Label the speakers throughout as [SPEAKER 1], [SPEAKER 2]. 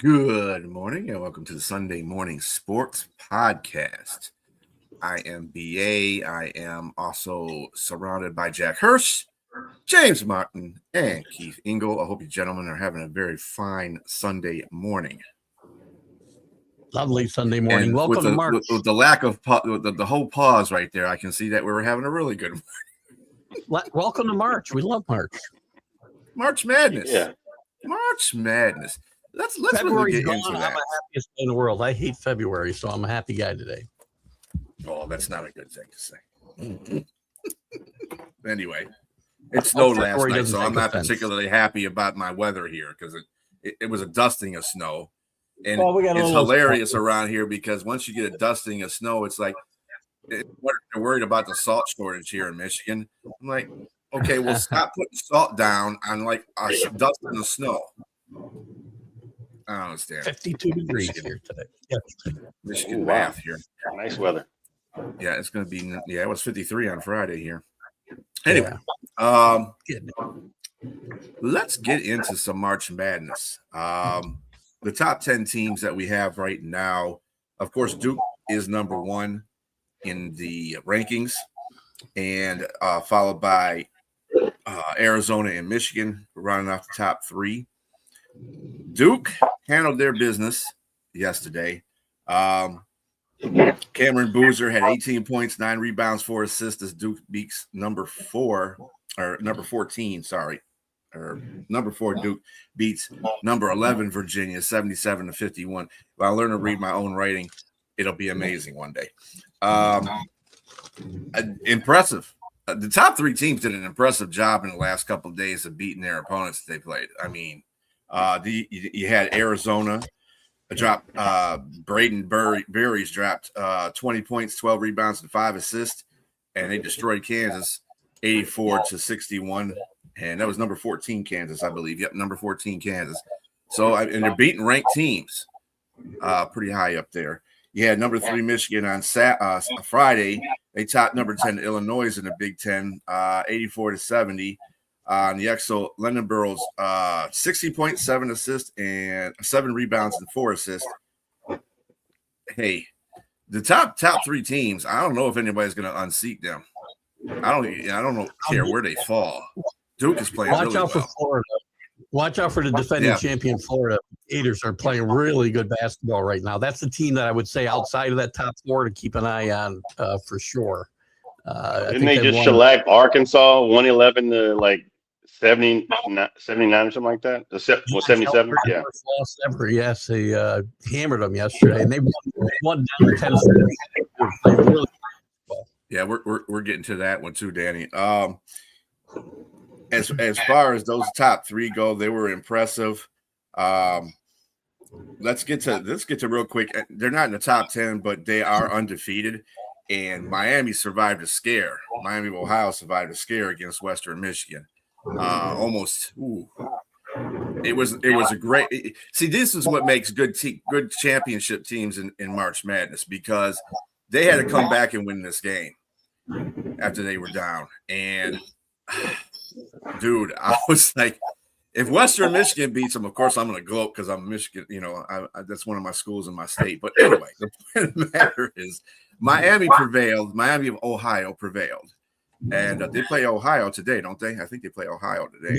[SPEAKER 1] Good morning and welcome to the Sunday Morning Sports Podcast. I am BA. I am also surrounded by Jack Hirsch, James Martin, and Keith Ingle. I hope you gentlemen are having a very fine Sunday morning.
[SPEAKER 2] Lovely Sunday morning.
[SPEAKER 1] And
[SPEAKER 2] welcome to March.
[SPEAKER 1] With the lack of the whole pause right there, I can see that we were having a really good morning.
[SPEAKER 2] Welcome to March. We love March.
[SPEAKER 1] March Madness.
[SPEAKER 3] Yeah.
[SPEAKER 1] March Madness. Let's really get into that.
[SPEAKER 2] I'm the happiest day in the world. I hate February, so I'm a happy guy today.
[SPEAKER 1] Oh, that's not a good thing to say. Anyway, it snowed last night, so I'm not particularly happy about my weather here because it was a dusting of snow. And it's hilarious around here because once you get a dusting of snow, it's like they're worried about the salt shortage here in Michigan. I'm like, okay, well, stop putting salt down on like dust in the snow. I don't understand.
[SPEAKER 2] 52 degrees here today. Yeah.
[SPEAKER 1] Michigan math here.
[SPEAKER 3] Nice weather.
[SPEAKER 1] Yeah, it's going to be. Yeah, it was 53 on Friday here. Anyway, let's get into some March Madness. The top 10 teams that we have right now, of course, Duke is number one in the rankings, and followed by Arizona and Michigan, running off the top three. Duke handled their business yesterday. Cameron Boozer had 18 points, 9 rebounds, 4 assists as Duke beats number 14, number 4 Duke beats number 11 Virginia 77-51. If I learn to read my own writing, it'll be amazing one day. Impressive. The top 3 teams did an impressive job in the last couple of days of beating their opponents they played. I mean, you had Arizona dropped Braden Berries dropped 20 points, 12 rebounds, and 5 assists, and they destroyed Kansas 84-61. And that was number 14 Kansas, I believe. Yep, number 14 Kansas. So, and they're beating ranked teams pretty high up there. You had number 3 Michigan on Friday. They topped number 10 Illinois in the Big Ten, 84-70. On the Exo, London Burrows, 60.7 assists and 7 rebounds and 4 assists. Hey, the top 3 teams, I don't know if anybody's going to unseat them. I don't care where they fall. Duke is playing really well. For Florida.
[SPEAKER 2] Watch out for the defending champion Florida. Gators are playing really good basketball right now. That's the team that I would say outside of that top 4 to keep an eye on for sure.
[SPEAKER 3] Didn't they just shellac Arkansas 111 to like 79 or something like that? 77? Yeah.
[SPEAKER 2] Ever. Yes, they hammered them yesterday, and they won down to Tennessee. Really well.
[SPEAKER 1] Yeah, we're getting to that one too, Danny. As far as those top 3 go, they were impressive. Let's get to real quick. They're not in the top 10, but they are undefeated. And Miami survived a scare. Miami of Ohio survived a scare against Western Michigan. It was a great. See, this is what makes good championship teams in March Madness, because they had to come back and win this game after they were down. And dude, I was like, if Western Michigan beats them, of course I'm going to gloat because I'm Michigan. You know, that's one of my schools in my state. But anyway, the point of the matter is, Miami prevailed. Miami of Ohio prevailed. And they play Ohio today, don't they? I think they play Ohio today.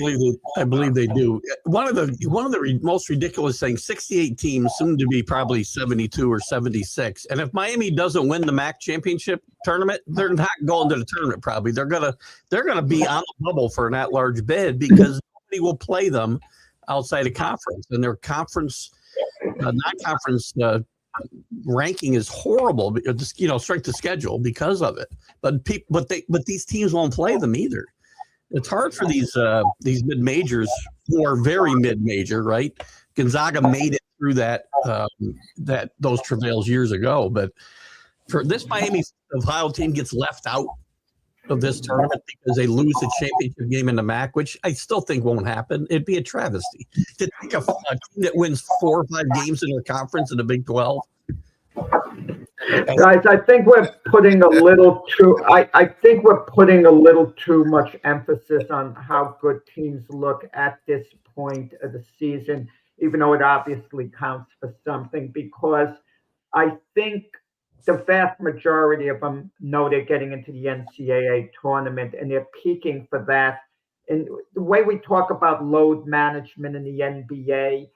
[SPEAKER 2] I believe they do. One of the most ridiculous things: 68 teams, soon to be probably 72 or 76. And if Miami doesn't win the MAC championship tournament, they're not going to the tournament. Probably they're gonna be on the bubble for an at-large bid because nobody will play them outside of conference, and their conference, non-conference. Ranking is horrible, just strength of schedule because of it. But these teams won't play them either. It's hard for these mid majors who are very mid major, right? Gonzaga made it through those travails years ago, but for this Miami Ohio team gets left out of this tournament because they lose the championship game in the MAC, which I still think won't happen. It'd be a travesty to think of a team that wins 4 or 5 games in their conference in the Big 12.
[SPEAKER 4] Guys, I think we're putting a little too. I think we're putting a little too much emphasis on how good teams look at this point of the season. even though it obviously counts for something, because I think the vast majority of them know they're getting into the NCAA tournament and they're peaking for that. And the way we talk about load management in the NBA,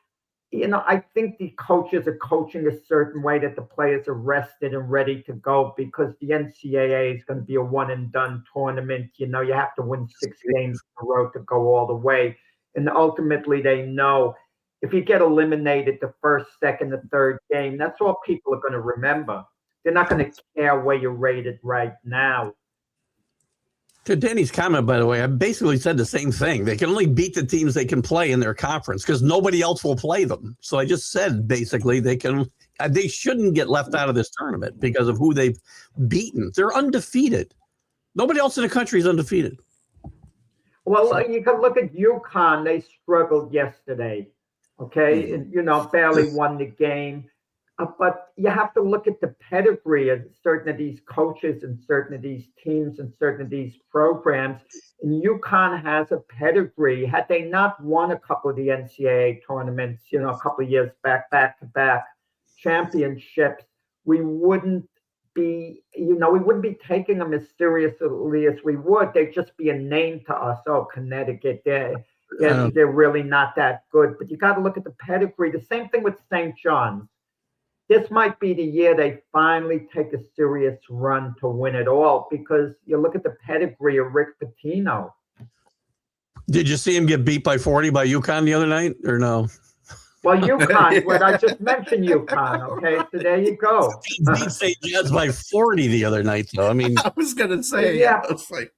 [SPEAKER 4] I think the coaches are coaching a certain way that the players are rested and ready to go, because the NCAA is going to be a one and done tournament. You have to win 6 games in a row to go all the way. And ultimately they know if you get eliminated the first, second, or third game, that's all people are going to remember. They're not going to care where you're rated right now.
[SPEAKER 2] To Danny's comment, by the way, I basically said the same thing. They can only beat the teams they can play in their conference because nobody else will play them. So I just said basically they shouldn't get left out of this tournament because of who they've beaten. They're undefeated. Nobody else in the country is undefeated.
[SPEAKER 4] Well, you can look at UConn. They struggled yesterday. Okay, and barely won the game. But you have to look at the pedigree of certain of these coaches and certain of these teams and certain of these programs. And UConn has a pedigree. Had they not won a couple of the NCAA tournaments, a couple of years back-to-back championships, we wouldn't be taking them as seriously as we would. They'd just be a name to us. Oh, Connecticut, they're really not that good. But you got to look at the pedigree. The same thing with St. John's. This might be the year they finally take a serious run to win it all, because you look at the pedigree of Rick Pitino.
[SPEAKER 2] Did you see him get beat by 40 by UConn the other night, or no?
[SPEAKER 4] Well, UConn, but I just mentioned UConn, okay? So there you go.
[SPEAKER 2] He beat St. John's by 40 the other night, though. I mean,
[SPEAKER 1] I was going to say,
[SPEAKER 4] yeah.
[SPEAKER 1] I was like,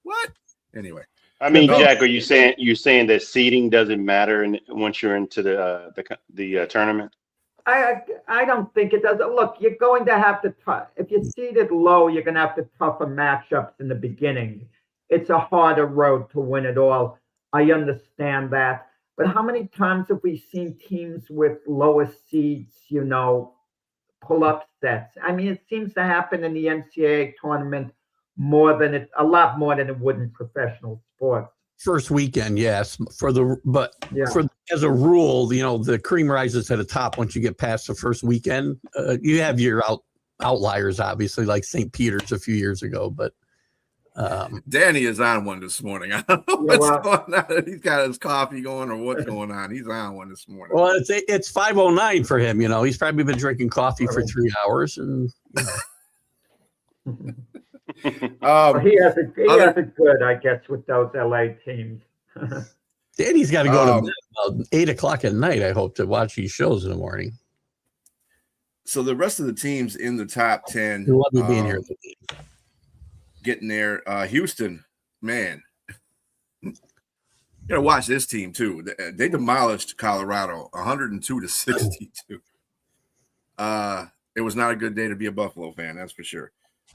[SPEAKER 1] what? Anyway.
[SPEAKER 3] I mean, Jack, are you saying that seeding doesn't matter once you're into the tournament?
[SPEAKER 4] I don't think it does. Look, you're going to have to if you're seeded low, you're going to have the tougher matchups in the beginning. It's a harder road to win it all. I understand that. But how many times have we seen teams with lower seeds, pull upsets? I mean, it seems to happen in the NCAA tournament a lot more than it would in professional sports.
[SPEAKER 2] First weekend, yes. As a rule, the cream rises to the top once you get past the first weekend. You have your outliers, obviously, like St. Peter's a few years ago. But
[SPEAKER 1] Danny is on one this morning. I don't know what's going on. He's got his coffee going or what's going on. He's on one this morning.
[SPEAKER 2] Well, it's 5:09 for him. He's probably been drinking coffee for 3 hours, and.
[SPEAKER 4] He has it good, I guess, with those LA teams.
[SPEAKER 2] Danny's got to go to bed about 8:00 at night, I hope, to watch these shows in the morning.
[SPEAKER 1] So the rest of the teams in the top 10
[SPEAKER 2] love you being here.
[SPEAKER 1] Getting there. Houston, man, you gotta watch this team too. They demolished Colorado 102-62. It was not a good day to be a Buffalo fan, that's for sure.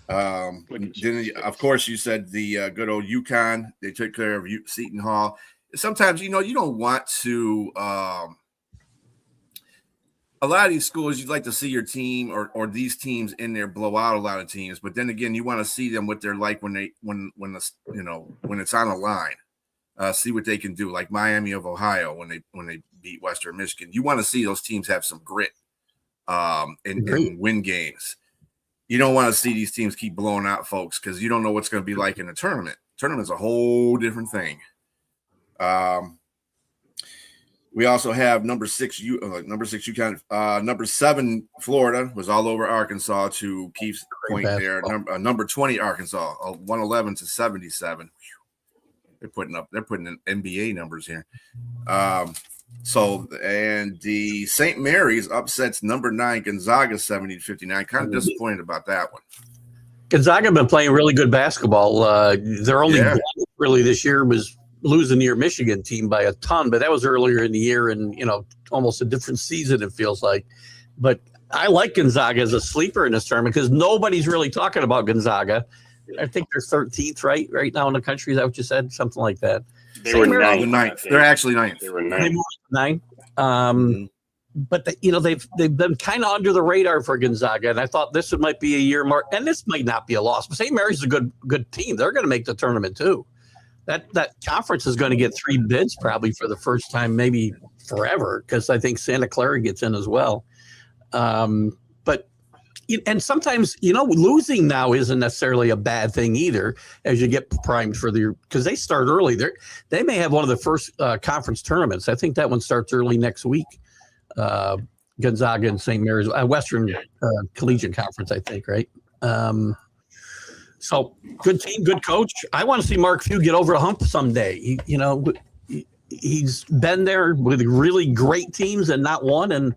[SPEAKER 1] Then, of course, you said the good old UConn. They took care of Seton Hall. Sometimes, you don't want to. A lot of these schools, you'd like to see your team or these teams in there blow out a lot of teams, but then again, you want to see them what they're like when it's on the line. See what they can do, like Miami of Ohio when they beat Western Michigan. You want to see those teams have some grit and win games. You don't want to see these teams keep blowing out folks because you don't know what's going to be like in a tournament. Tournament's a whole different thing. We also have number 6 UConn. Number 7 Florida was all over Arkansas to Keith's point there. Number 20 Arkansas, 111-77. They're putting in NBA numbers here. And the St. Mary's upsets number 9 Gonzaga 70-59. Kind of disappointed about that one.
[SPEAKER 2] Gonzaga have been playing really good basketball. Their only really this year was losing to your Michigan team by a ton, but that was earlier in the year and, almost a different season, it feels like. But I like Gonzaga as a sleeper in this tournament because nobody's really talking about Gonzaga. I think they're 13th right now in the country. Is that what you said? Something like that.
[SPEAKER 3] They were ninth.
[SPEAKER 1] They're actually ninth.
[SPEAKER 3] They were ninth.
[SPEAKER 2] But they've been kind of under the radar for Gonzaga, and I thought this might be a year more. And this might not be a loss, but St. Mary's is a good team. They're going to make the tournament too. That conference is going to get 3 bids probably for the first time, maybe forever because I think Santa Clara gets in as well. But and sometimes, losing now isn't necessarily a bad thing either as you get primed for because they start early. They may have one of the first conference tournaments. I think that one starts early next week. Gonzaga and St. Mary's, Western Collegiate Conference, I think, right? So good team, good coach. I want to see Mark Few get over a hump someday. He's been there with really great teams and not won, and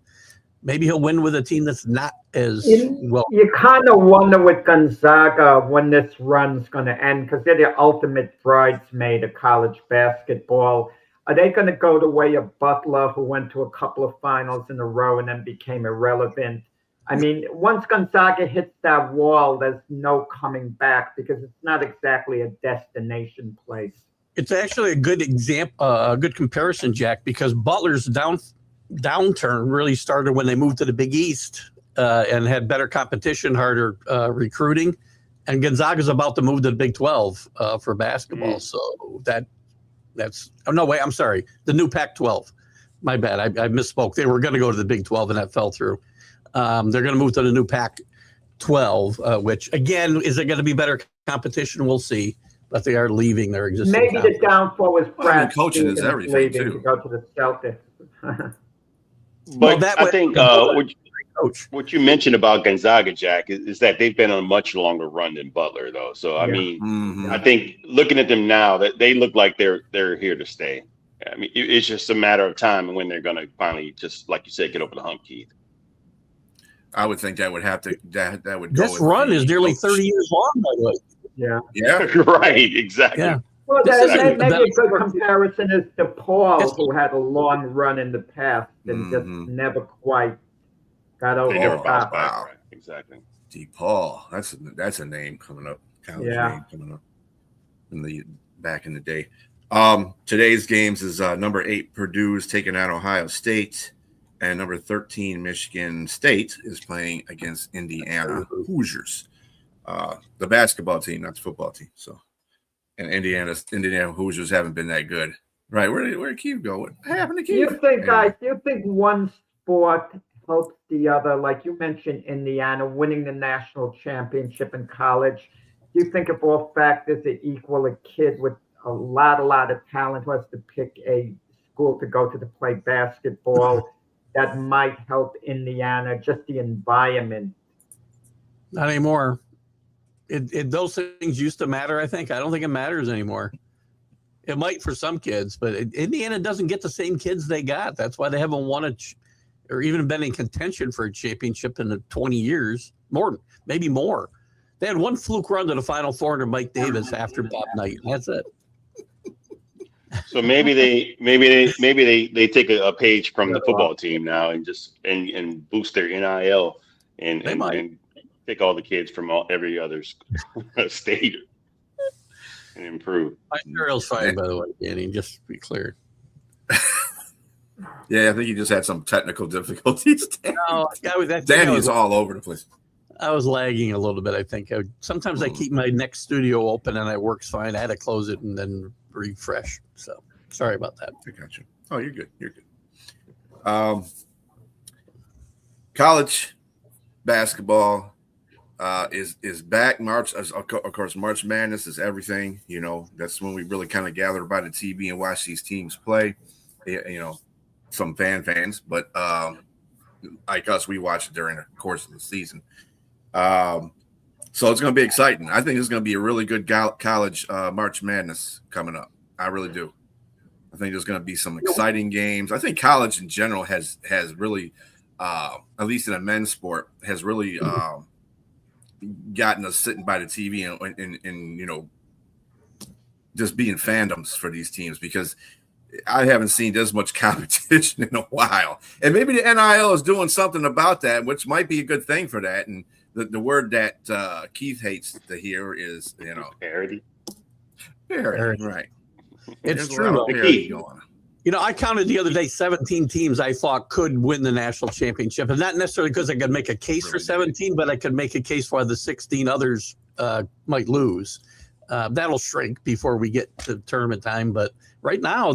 [SPEAKER 2] maybe he'll win with a team that's not as well.
[SPEAKER 4] You kind of wonder with Gonzaga when this run's going to end because they're the ultimate bridesmaid of college basketball. Are they going to go the way of Butler, who went to a couple of finals in a row and then became irrelevant? I mean, once Gonzaga hits that wall, there's no coming back because it's not exactly a destination place.
[SPEAKER 2] It's actually a good example, a good comparison, Jack, because Butler's downturn really started when they moved to the Big East and had better competition, harder recruiting. And Gonzaga's about to move to the Big 12 for basketball. So that's no way. I'm sorry. The new Pac-12. My bad. I misspoke. They were going to go to the Big 12 and that fell through. They're going to move to the new Pac-12, which again, is it going to be better competition? We'll see. But they are leaving their existing.
[SPEAKER 4] Maybe the downfall was Brad
[SPEAKER 1] coaching is everything too.
[SPEAKER 4] To go to the Celtics.
[SPEAKER 3] But I think what you mentioned about Gonzaga, Jack, is that they've been on a much longer run than Butler, though. So I mean, I think looking at them now, that they look like they're here to stay. I mean, it's just a matter of time when they're going to finally, just like you said, get over the hump, Keith.
[SPEAKER 1] I would think that would have to that would go.
[SPEAKER 2] This run is nearly 30 years long, by the way.
[SPEAKER 1] Yeah.
[SPEAKER 3] Right. Exactly.
[SPEAKER 2] Yeah.
[SPEAKER 4] Well, maybe
[SPEAKER 2] that-
[SPEAKER 4] a good comparison is DePaul, who had a long run in the past and just never quite got over
[SPEAKER 3] They never
[SPEAKER 4] the
[SPEAKER 3] bounced
[SPEAKER 4] top.
[SPEAKER 3] back. Right. Exactly.
[SPEAKER 1] DePaul. That's a name coming up. Name coming up back in the day. Today's games is number 8 Purdue's taking out Ohio State, and number 13 Michigan State is playing against Indiana Hoosiers. The basketball team, not the football team. So, and Indiana Hoosiers haven't been that good. Right? Where did Keith go? What happened to Keith?
[SPEAKER 4] Do you think one sport helps the other? Like you mentioned, Indiana winning the national championship in college. Do you think if all factors are equal, a kid with a lot of talent who has to pick a school to go to play basketball, that might help Indiana, just the environment?
[SPEAKER 2] Not anymore. Those things used to matter, I think. I don't think it matters anymore. It might for some kids, but Indiana doesn't get the same kids they got. That's why they haven't won or even been in contention for a championship in the 20 years. Maybe more. They had one fluke run to the Final Four under Mike Davis after Bob Knight. That's it.
[SPEAKER 3] So maybe they take a page from the football team now and just and boost their NIL and pick all the kids from every other state and improve.
[SPEAKER 2] My material's fine, by the way, Danny, just to be clear.
[SPEAKER 1] Yeah, I think you just had some technical difficulties.
[SPEAKER 2] No,
[SPEAKER 1] Danny's all over the place.
[SPEAKER 2] I was lagging a little bit, I think. Sometimes I keep my next studio open and it works fine. I had to close it and then refresh. So sorry about that.
[SPEAKER 1] I got you. Oh, you're good. You're good. College basketball is back. Of course, March Madness is everything. That's when we really kind of gather by the TV and watch these teams play. Some fans, but like us, we watch it during the course of the season. So it's going to be exciting. I think it's going to be a really good college March Madness coming up. I really do. I think there's going to be some exciting games. I think college in general has really, at least in a men's sport, has really gotten us sitting by the TV and just being fandoms for these teams, because I haven't seen this much competition in a while. And maybe the NIL is doing something about that, which might be a good thing for that. And the word that Keith hates to hear is,
[SPEAKER 3] parity.
[SPEAKER 1] Parity, right.
[SPEAKER 2] It's true. I counted the other day 17 teams I thought could win the national championship. And not necessarily because I could make a case for 17, but I could make a case for the 16 others might lose. That'll shrink before we get to tournament time. But right now,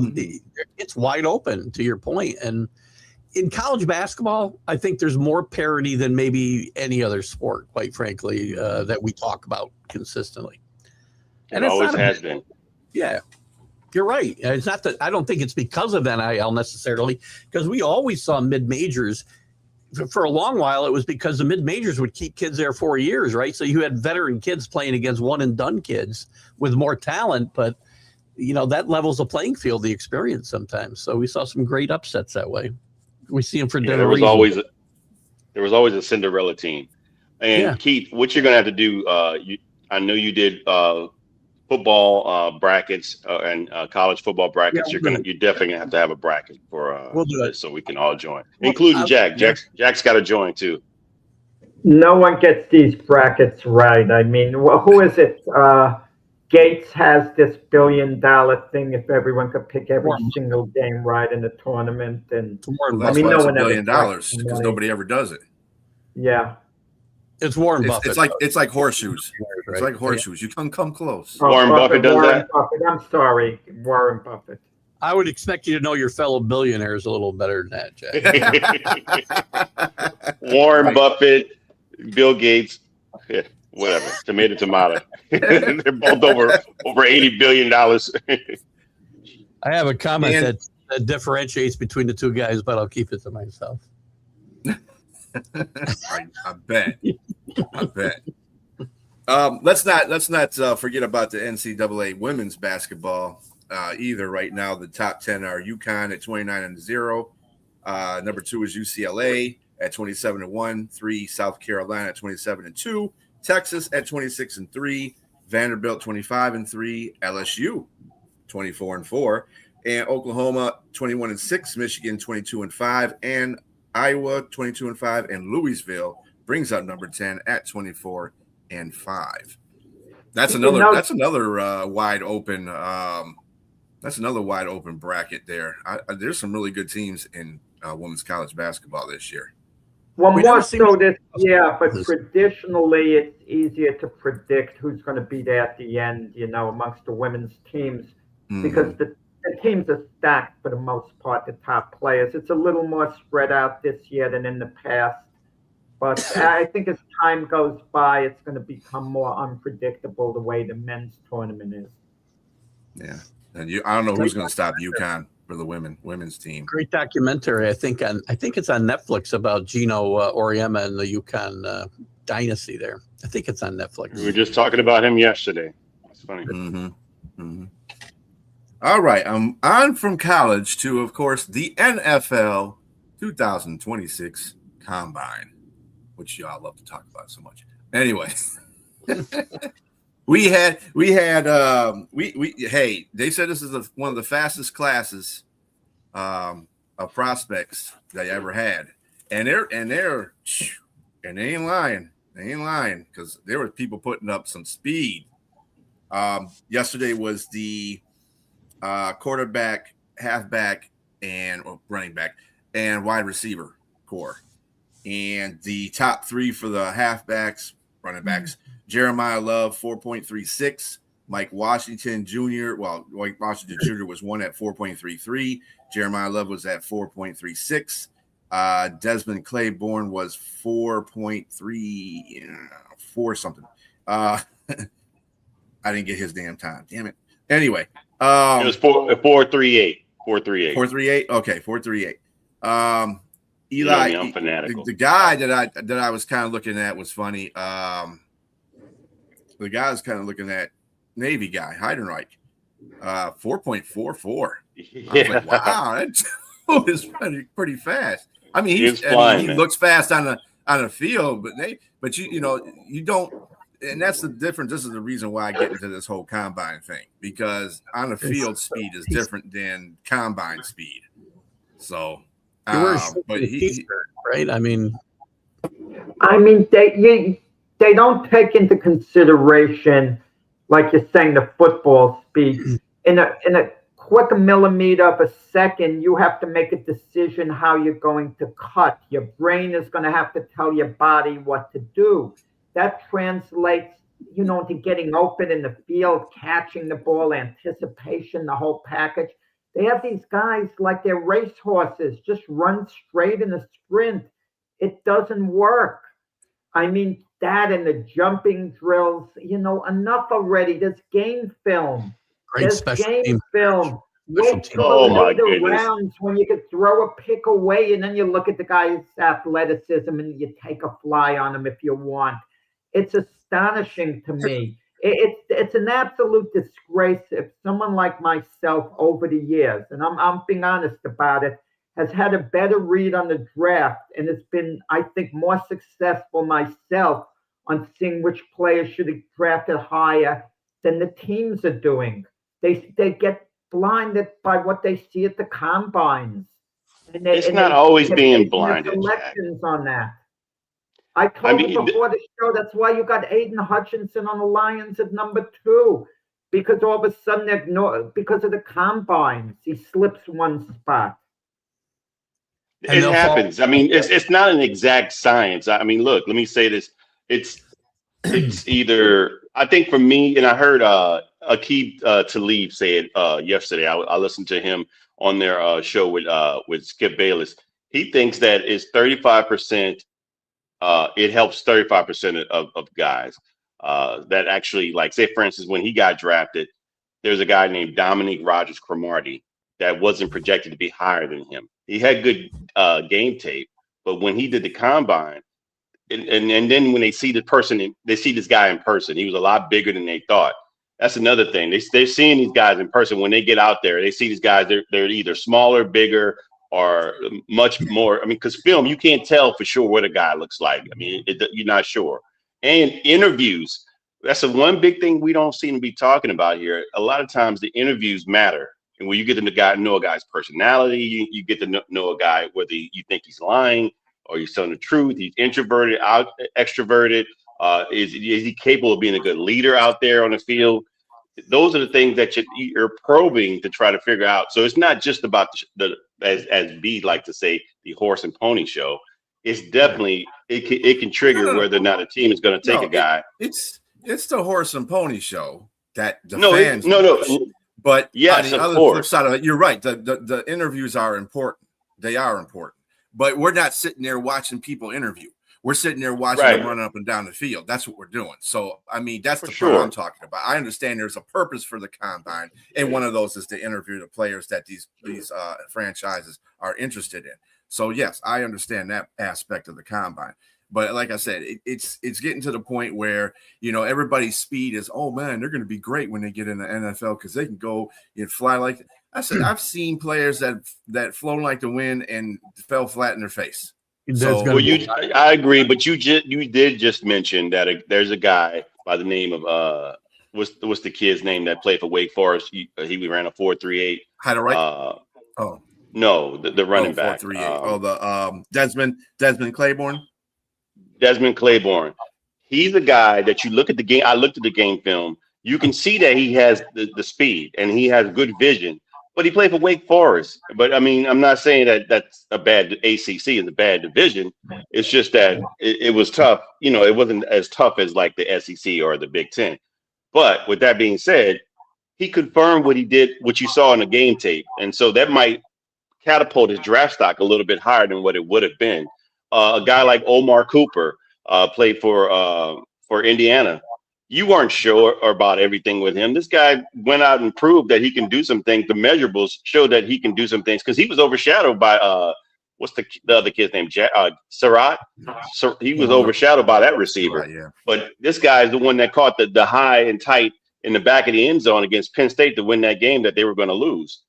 [SPEAKER 2] it's wide open, to your point. And in college basketball, I think there's more parity than maybe any other sport, quite frankly, that we talk about consistently.
[SPEAKER 3] And it always has been.
[SPEAKER 2] Yeah, you're right. It's not that I don't think it's because of NIL necessarily, because we always saw mid-majors. For a long while, it was because the mid-majors would keep kids there 4 years, right? So you had veteran kids playing against one-and-done kids with more talent, but that levels the playing field, the experience sometimes. So we saw some great upsets that way. We see them for different
[SPEAKER 3] there was
[SPEAKER 2] reasons.
[SPEAKER 3] There was always a Cinderella team. And Keith, what you're gonna have to do? I know you did football brackets and college football brackets. You're definitely gonna have to have a bracket for
[SPEAKER 2] we'll do it
[SPEAKER 3] so we can all join, including Jack. Jack's got to join too.
[SPEAKER 4] No one gets these brackets right. I mean, who is it? Gates has this $1 billion thing. If everyone could pick every single game right in the tournament, and
[SPEAKER 1] that's why it's $1 billion because nobody ever does it.
[SPEAKER 4] Yeah,
[SPEAKER 2] it's Warren Buffett.
[SPEAKER 1] It's like horseshoes. It's like horseshoes. You come close.
[SPEAKER 3] Warren Buffett does that.
[SPEAKER 4] I'm sorry, Warren Buffett.
[SPEAKER 2] I would expect you to know your fellow billionaires a little better than that,
[SPEAKER 3] Jack. Warren Buffett, Bill Gates. Yeah. Whatever, tomato. They're both over $80 billion.
[SPEAKER 2] I have a comment that differentiates between the two guys, but I'll keep it to myself.
[SPEAKER 1] I bet. Let's not forget about the NCAA women's basketball either. Right now, the top 10 are UConn at 29-0. Number 2 is UCLA at 27-1. 3 South Carolina at 27-2. Texas at 26-3, Vanderbilt 25-3, LSU 24-4, and Oklahoma 21-6, Michigan 22-5, and Iowa 22-5, and Louisville brings up number 10 at 24-5. That's another wide open. That's another wide open bracket there. There's some really good teams in women's college basketball this year.
[SPEAKER 4] Well, more so this, but traditionally it's easier to predict who's going to be there at the end, amongst the women's teams, because the teams are stacked for the most part, the top players. It's a little more spread out this year than in the past. But I think as time goes by, it's going to become more unpredictable the way the men's tournament is.
[SPEAKER 1] Yeah. And I don't know who's going to stop UConn for the women's team.
[SPEAKER 2] Great documentary, I think it's on Netflix about Gino Auriemma and the UConn dynasty there. I think it's on Netflix.
[SPEAKER 3] We were just talking about him yesterday. It's funny.
[SPEAKER 1] All right, I'm on from college to, of course, the NFL 2026 Combine, which y'all love to talk about so much. Anyway. Hey, they said this is one of the fastest classes of prospects they ever had. And they ain't lying. They ain't lying because there were people putting up some speed. Yesterday was the quarterback, halfback, and running back and wide receiver core. And the top 3 for the halfbacks, running backs, Jeremiah Love, 4.36. Mike Washington Jr. Mike Washington Jr. was one at 4.33. Jeremiah Love was at 4.36. Desmond Claiborne was 4.34 something. I didn't get his damn time. Damn it. Anyway.
[SPEAKER 3] It was 4.38. 4.38.
[SPEAKER 1] 4.38? Okay, 4.38. Eli,
[SPEAKER 3] I'm fanatical.
[SPEAKER 1] The guy that I was kind of looking at was funny. The guy was kind of looking at Navy guy, Heidenreich, 4.44. I was like, wow, that is pretty fast. I mean, he looks fast on the field, but you don't, and that's the difference. This is the reason why I get into this whole combine thing, because on the field speed is different than combine speed. So, but
[SPEAKER 2] right? I mean,
[SPEAKER 4] they don't take into consideration, like you're saying, the football speed. In a quick millimeter of a second, you have to make a decision how you're going to cut. Your brain is going to have to tell your body what to do. That translates to getting open in the field, catching the ball, anticipation, the whole package. They have these guys like they're racehorses, just run straight in a sprint. It doesn't work. I mean, that and the jumping drills, enough already. There's game film. There's game film. Wait till the later rounds when you could throw a pick away and then you look at the guy's athleticism and you take a fly on him if you want. It's astonishing to me. It's an absolute disgrace if someone like myself over the years, and I'm being honest about it, has had a better read on the draft and has been, I think, more successful myself on seeing which players should have drafted higher than the teams are doing. They get blinded by what they see at the combines.
[SPEAKER 3] It's not always being blinded.
[SPEAKER 4] Selections on that. I told you before the show, that's why you got Aiden Hutchinson on the Lions at number 2, because all of a sudden, because of the combines, he slips one spot.
[SPEAKER 3] It happens. I mean, it's not an exact science. I mean, look, let me say this. It's either, I think for me, and I heard Aqib Talib say it yesterday. I listened to him on their show with Skip Bayless. He thinks that it's 35%. It helps 35% of guys that actually, like, say, for instance, when he got drafted, there's a guy named Dominique Rodgers-Cromartie that wasn't projected to be higher than him. He had good game tape, but when he did the combine, and then when they see the person, they see this guy in person, he was a lot bigger than they thought. That's another thing. They're seeing these guys in person. When they get out there, they see these guys, they're either smaller, bigger, or much more. I mean, because film, you can't tell for sure what a guy looks like. I mean, you're not sure. And interviews, that's the one big thing we don't seem to be talking about here. A lot of times the interviews matter. And when you get to know a guy's personality, you get to know a guy, whether you think he's lying or he's telling the truth, he's introverted, extroverted. Is he capable of being a good leader out there on the field? Those are the things that you're probing to try to figure out. So it's not just about as B like to say, the horse and pony show. It's definitely, it can trigger whether or not a team is going to take a guy.
[SPEAKER 1] It's the horse and pony show that the fans. But
[SPEAKER 3] yes,
[SPEAKER 1] on the other flip side of it, you're right. The interviews are important. They are important. But we're not sitting there watching people interview. We're sitting there watching them run up and down the field. That's what we're doing. So, I mean, that's the part I'm talking about. I understand there's a purpose for the combine, and one of those is to interview the players that these franchises are interested in. So, yes, I understand that aspect of the combine. But like I said, it's getting to the point where, everybody's speed is, oh, man, they're going to be great when they get in the NFL because they can go and fly like – I said I've seen players that flown like the wind and fell flat in their face.
[SPEAKER 3] So, I agree, but you did just mention that there's a guy by the name of what's the kid's name that played for Wake Forest? He ran a 4.38.
[SPEAKER 1] Had a right?
[SPEAKER 3] No, the running back.
[SPEAKER 1] 4.38. Desmond Claiborne.
[SPEAKER 3] Desmond Claiborne. He's a guy that you look at the game. I looked at the game film. You can see that he has the speed and he has good vision. But he played for Wake Forest. But I mean, I'm not saying that that's a bad ACC is a bad division. It's just that it was tough. It wasn't as tough as like the SEC or the Big Ten. But with that being said, he confirmed what you saw in the game tape. And so that might catapult his draft stock a little bit higher than what it would have been. A guy like Omar Cooper played for Indiana. You weren't sure about everything with him. This guy went out and proved that he can do some things. The measurables show that he can do some things because he was overshadowed by what's the other kid's name? Surratt. So he was overshadowed by that receiver.
[SPEAKER 1] Right, yeah.
[SPEAKER 3] But this guy is the one that caught the high and tight in the back of the end zone against Penn State to win that game that they were going to lose.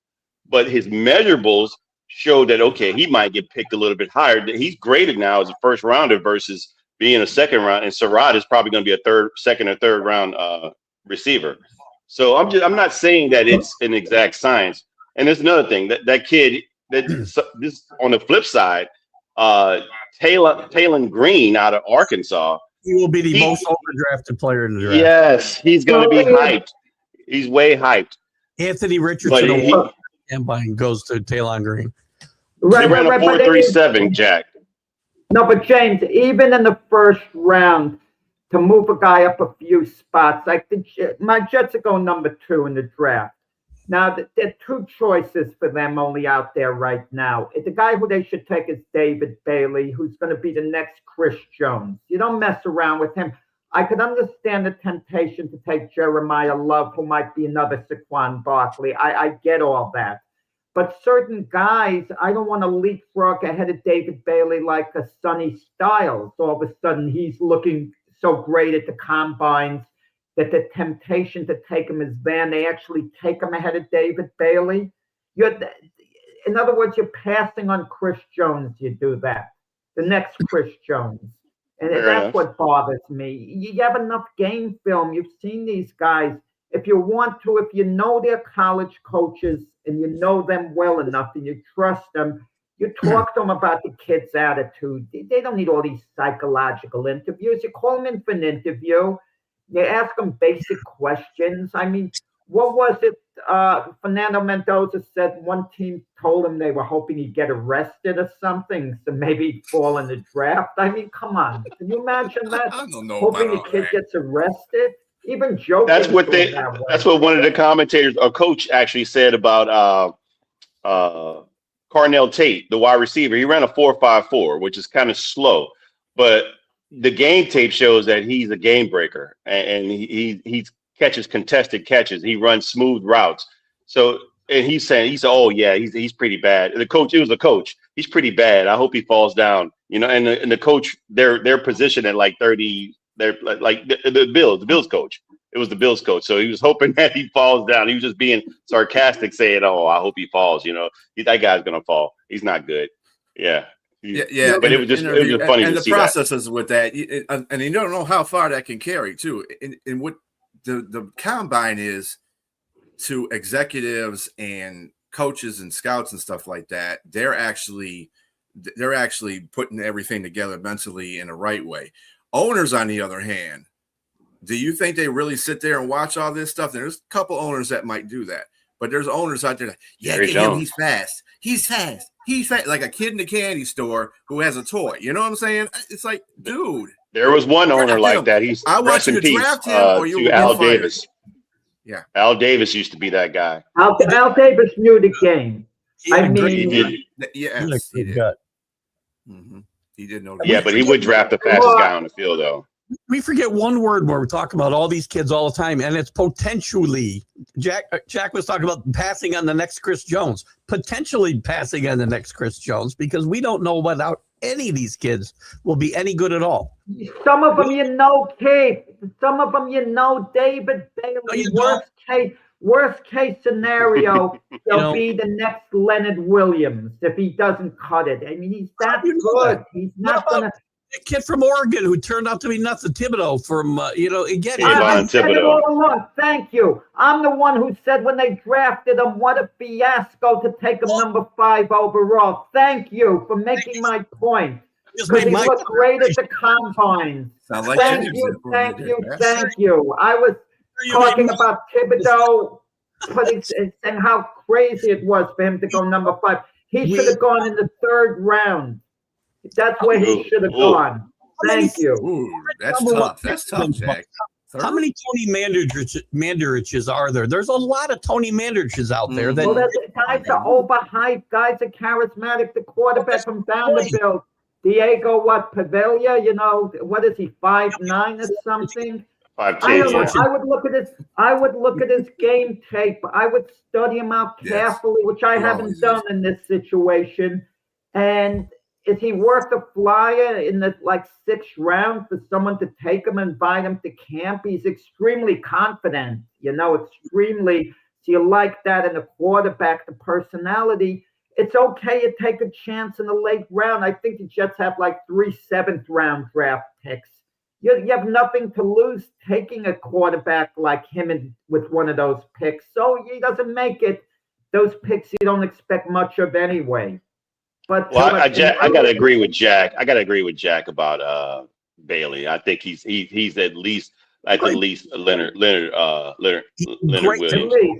[SPEAKER 3] But his measurables showed that, okay, he might get picked a little bit higher. He's graded now as a first rounder versus being a second round, and Surratt is probably going to be a second or third round receiver. So I'm not saying that it's an exact science. And there's another thing that kid this on the flip side, Taylon Green out of Arkansas.
[SPEAKER 2] He will be the most overdrafted player in the draft.
[SPEAKER 3] Yes, he's going to be hyped. He's way hyped.
[SPEAKER 2] Anthony Richardson combine goes to Taylon Green.
[SPEAKER 3] They ran a 4.37, Jack.
[SPEAKER 4] No, but James, even in the first round, to move a guy up a few spots. Like my Jets are going number 2 in the draft. Now, there are 2 choices for them only out there right now. The guy who they should take is David Bailey, who's going to be the next Chris Jones. You don't mess around with him. I could understand the temptation to take Jeremiah Love, who might be another Saquon Barkley. I get all that. But certain guys, I don't want to leapfrog ahead of David Bailey like a Sonny Styles. All of a sudden, he's looking so great at the combines that the temptation to take him is there, and they actually take him ahead of David Bailey. In other words, you're passing on Chris Jones. You do that. The next Chris Jones. And that's what bothers me. You have enough game film. You've seen these guys. If you want to, if you know their college coaches and you know them well enough and you trust them, you talk to them about the kid's attitude. They don't need all these psychological interviews. You call them in for an interview. You ask them basic questions. I mean, what was it? Fernando Mendoza said one team told him they were hoping he'd get arrested or something, so maybe he'd fall in the draft. I mean, come on. Can you imagine that?
[SPEAKER 1] I don't know.
[SPEAKER 4] Hoping the kid gets arrested? Even joking.
[SPEAKER 3] That's what one of the commentators, a coach, actually said about Carnell Tate, the wide receiver. He ran a 4.54, which is kind of slow, but the game tape shows that he's a game breaker, and he catches contested catches. He runs smooth routes. So, and he said, oh yeah, he's pretty bad. The coach, it was the coach. He's pretty bad. I hope he falls down. You know, and the coach, they're positioned at like 30. They're like the Bills coach. It was the Bills coach. So he was hoping that he falls down. He was just being sarcastic, saying, "Oh, I hope he falls." You know, that guy's gonna fall. He's not good. Yeah.
[SPEAKER 1] Yeah,
[SPEAKER 3] but it was just funny
[SPEAKER 1] and
[SPEAKER 3] to
[SPEAKER 1] the
[SPEAKER 3] see
[SPEAKER 1] processes that. With that, and you don't know how far that can carry too. And what the combine is to executives and coaches and scouts and stuff like that. They're actually putting everything together mentally in the right way. Owners, on the other hand, do you think they really sit there and watch all this stuff? There's a couple owners that might do that, but there's owners out there that, get him, he's fast. He's fast. Like a kid in the candy store who has a toy. You know what I'm saying? It's like, dude.
[SPEAKER 3] There was one owner like that.
[SPEAKER 1] I want you to draft him or you
[SPEAKER 3] to Al
[SPEAKER 1] fired.
[SPEAKER 3] Davis.
[SPEAKER 1] Yeah.
[SPEAKER 3] Al Davis used to be that guy.
[SPEAKER 4] Al Davis knew the game. I mean,
[SPEAKER 3] he did.
[SPEAKER 1] Yes, he did. Mm-hmm. He did know.
[SPEAKER 3] Yeah, but he would draft the fastest guy on the field, though.
[SPEAKER 2] We forget one word where we talk about all these kids all the time, and it's potentially. Jack was talking about passing on the next Chris Jones, potentially passing on the next Chris Jones, because we don't know whether any of these kids will be any good at all.
[SPEAKER 4] Some of them, Keith. Some of them, David Bailey. Worst case scenario, they'll be the next Leonard Williams if he doesn't cut it. I mean, he's that good. He's not gonna.
[SPEAKER 2] A kid from Oregon who turned out to be nothing, Thibodeau from, again.
[SPEAKER 4] I've said it all along. Thank you. I'm the one who said when they drafted him, what a fiasco to take him number 5 overall. Thank you for making my point. Because he looked great at the combines.
[SPEAKER 1] Like
[SPEAKER 4] thank you. I was talking about Thibodeau and how crazy it was for him to go number 5. He should have gone in the 3rd round. That's where he should have gone. Thank you.
[SPEAKER 1] Ooh, that's tough. That's tough, Jack.
[SPEAKER 2] How many Tony Manderiches are there? There's a lot of Tony Manderiches out there.
[SPEAKER 4] Guys are overhyped. Guys are charismatic. The quarterback from Vanderbilt, Diego Pavilla, what is he, 5'9" or something?
[SPEAKER 3] 5'10".
[SPEAKER 4] I would look at his game tape. I would study him out carefully, which I haven't done in this situation. And is he worth a flyer in the 6th round for someone to take him and invite him to camp? He's extremely confident, extremely. So you like that in a quarterback, the personality. It's okay to take a chance in the late round. I think the Jets have 3 7th-round draft picks. You have nothing to lose taking a quarterback like him with one of those picks. So he doesn't make it. Those picks you don't expect much of anyway. But
[SPEAKER 3] I got to agree with Jack. I got to agree with Jack about Bailey. I think he's at least Leonard Williams.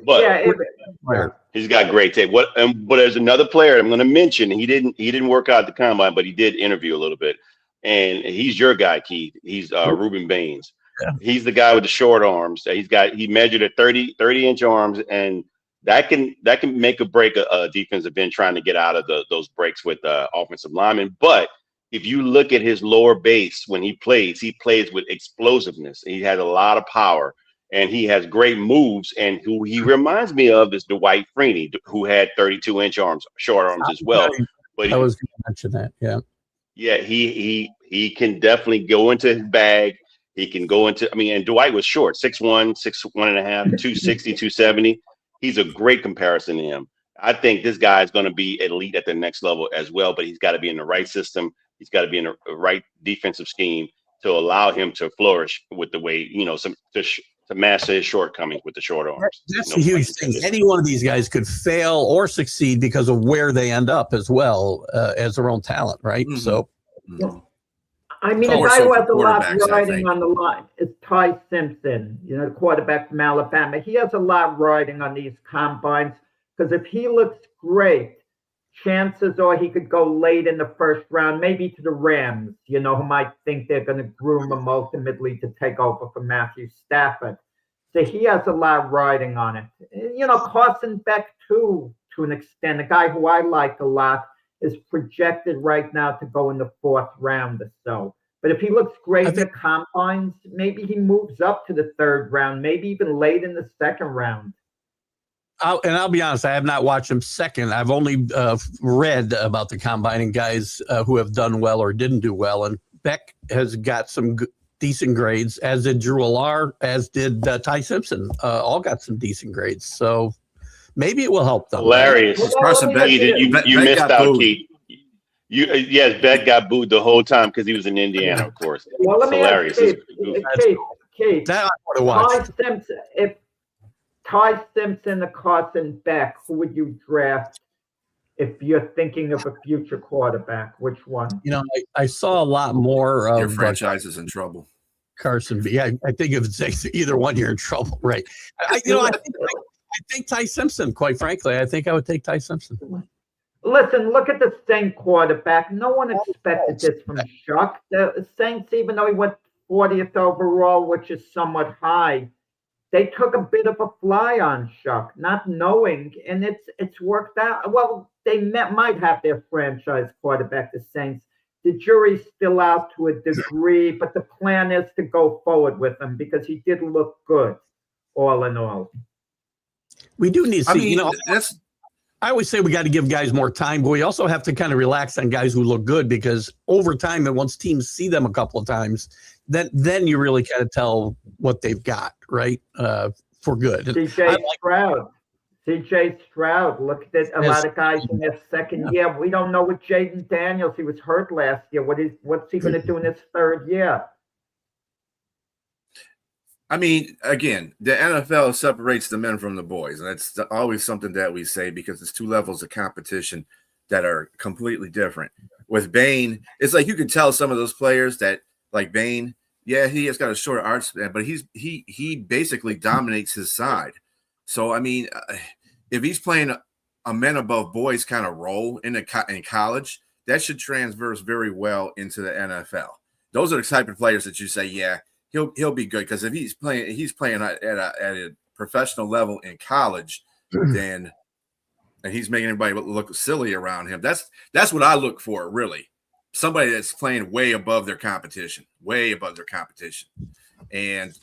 [SPEAKER 3] But he's got great tape. But there's another player I'm going to mention. He didn't work out at the combine, but he did interview a little bit. and he's your guy, Keith. He's Ruben Baines.
[SPEAKER 2] Yeah.
[SPEAKER 3] He's the guy with the short arms. He measured at 30-inch arms, and that can make or break a defensive end trying to get out of those breaks with offensive linemen. But if you look at his lower base when he plays with explosiveness. He has a lot of power, and he has great moves. And who he reminds me of is Dwight Freeney, who had 32-inch arms, short arms as well. But
[SPEAKER 2] I was going to mention that. Yeah.
[SPEAKER 3] Yeah, he can definitely go into his bag. He can go into, and Dwight was short, 6'1", 6'1.5", 260, 270. He's a great comparison to him. I think this guy is going to be elite at the next level as well, but he's got to be in the right system. He's got to be in the right defensive scheme to allow him to flourish with the way, to master his shortcomings with the short arms.
[SPEAKER 2] That's a huge thing. Any one of these guys could fail or succeed because of where they end up as well as their own talent, right?
[SPEAKER 1] Mm-hmm.
[SPEAKER 2] So,
[SPEAKER 4] I mean, a guy who has a lot riding on the line is Ty Simpson, the quarterback from Alabama. He has a lot riding on these combines because if he looks great, chances are he could go late in the first round, maybe to the Rams, who might think they're going to groom him ultimately to take over for Matthew Stafford. So he has a lot riding on it. Carson Beck, too, to an extent, a guy who I like a lot, is projected right now to go in the fourth round or so. But if he looks great in the combines, maybe he moves up to the third round, maybe even late in the second round.
[SPEAKER 2] I'll be honest, I have not watched him second. I've only read about the combining guys who have done well or didn't do well. And Beck has got some decent grades, as did Drew Allar, as did Ty Simpson. All got some decent grades. So maybe it will help them.
[SPEAKER 3] Hilarious.
[SPEAKER 1] Right?
[SPEAKER 3] You missed out, Keith. Yes, Beck got booed the whole time because he was in Indiana, of course.
[SPEAKER 4] Well, let me
[SPEAKER 3] hilarious.
[SPEAKER 4] Keith,
[SPEAKER 2] that I want to watch.
[SPEAKER 4] Ty Simpson, if Ty Simpson or Carson Beck, who would you draft if you're thinking of a future quarterback? Which one?
[SPEAKER 2] I saw a lot more of
[SPEAKER 1] your franchise is in trouble.
[SPEAKER 2] Carson. Yeah, I think if it's either one, you're in trouble, right? I think Ty Simpson. Quite frankly, I think I would take Ty Simpson.
[SPEAKER 4] Listen, look at the Saints quarterback. No one expected this from Shuck. The Saints, even though he went 40th overall, which is somewhat high, they took a bit of a fly on Shuck, not knowing, and it's worked out. Well, they might have their franchise quarterback, the Saints. The jury's still out to a degree, but the plan is to go forward with him because he did look good, all in all.
[SPEAKER 2] We do need to see,
[SPEAKER 1] that's.
[SPEAKER 2] I always say we got to give guys more time, but we also have to kind of relax on guys who look good because over time, and once teams see them a couple of times, then you really kind of tell what they've got, right? For good.
[SPEAKER 4] CJ Stroud. Look at a lot of guys in their second year. We don't know what Jaden Daniels. He was hurt last year. What's he going to do in his third year?
[SPEAKER 1] Again, the NFL separates the men from the boys. And that's always something that we say because it's two levels of competition that are completely different. With Bain, it's like you can tell some of those players that, like Bain, yeah, he has got a short arm span, but he basically dominates his side. So, if he's playing a men above boys kind of role in college, that should transverse very well into the NFL. Those are the type of players that you say, yeah, he'll be good because if he's playing at a professional level in college, then and he's making everybody look silly around him. That's what I look for, really. Somebody that's playing way above their competition, and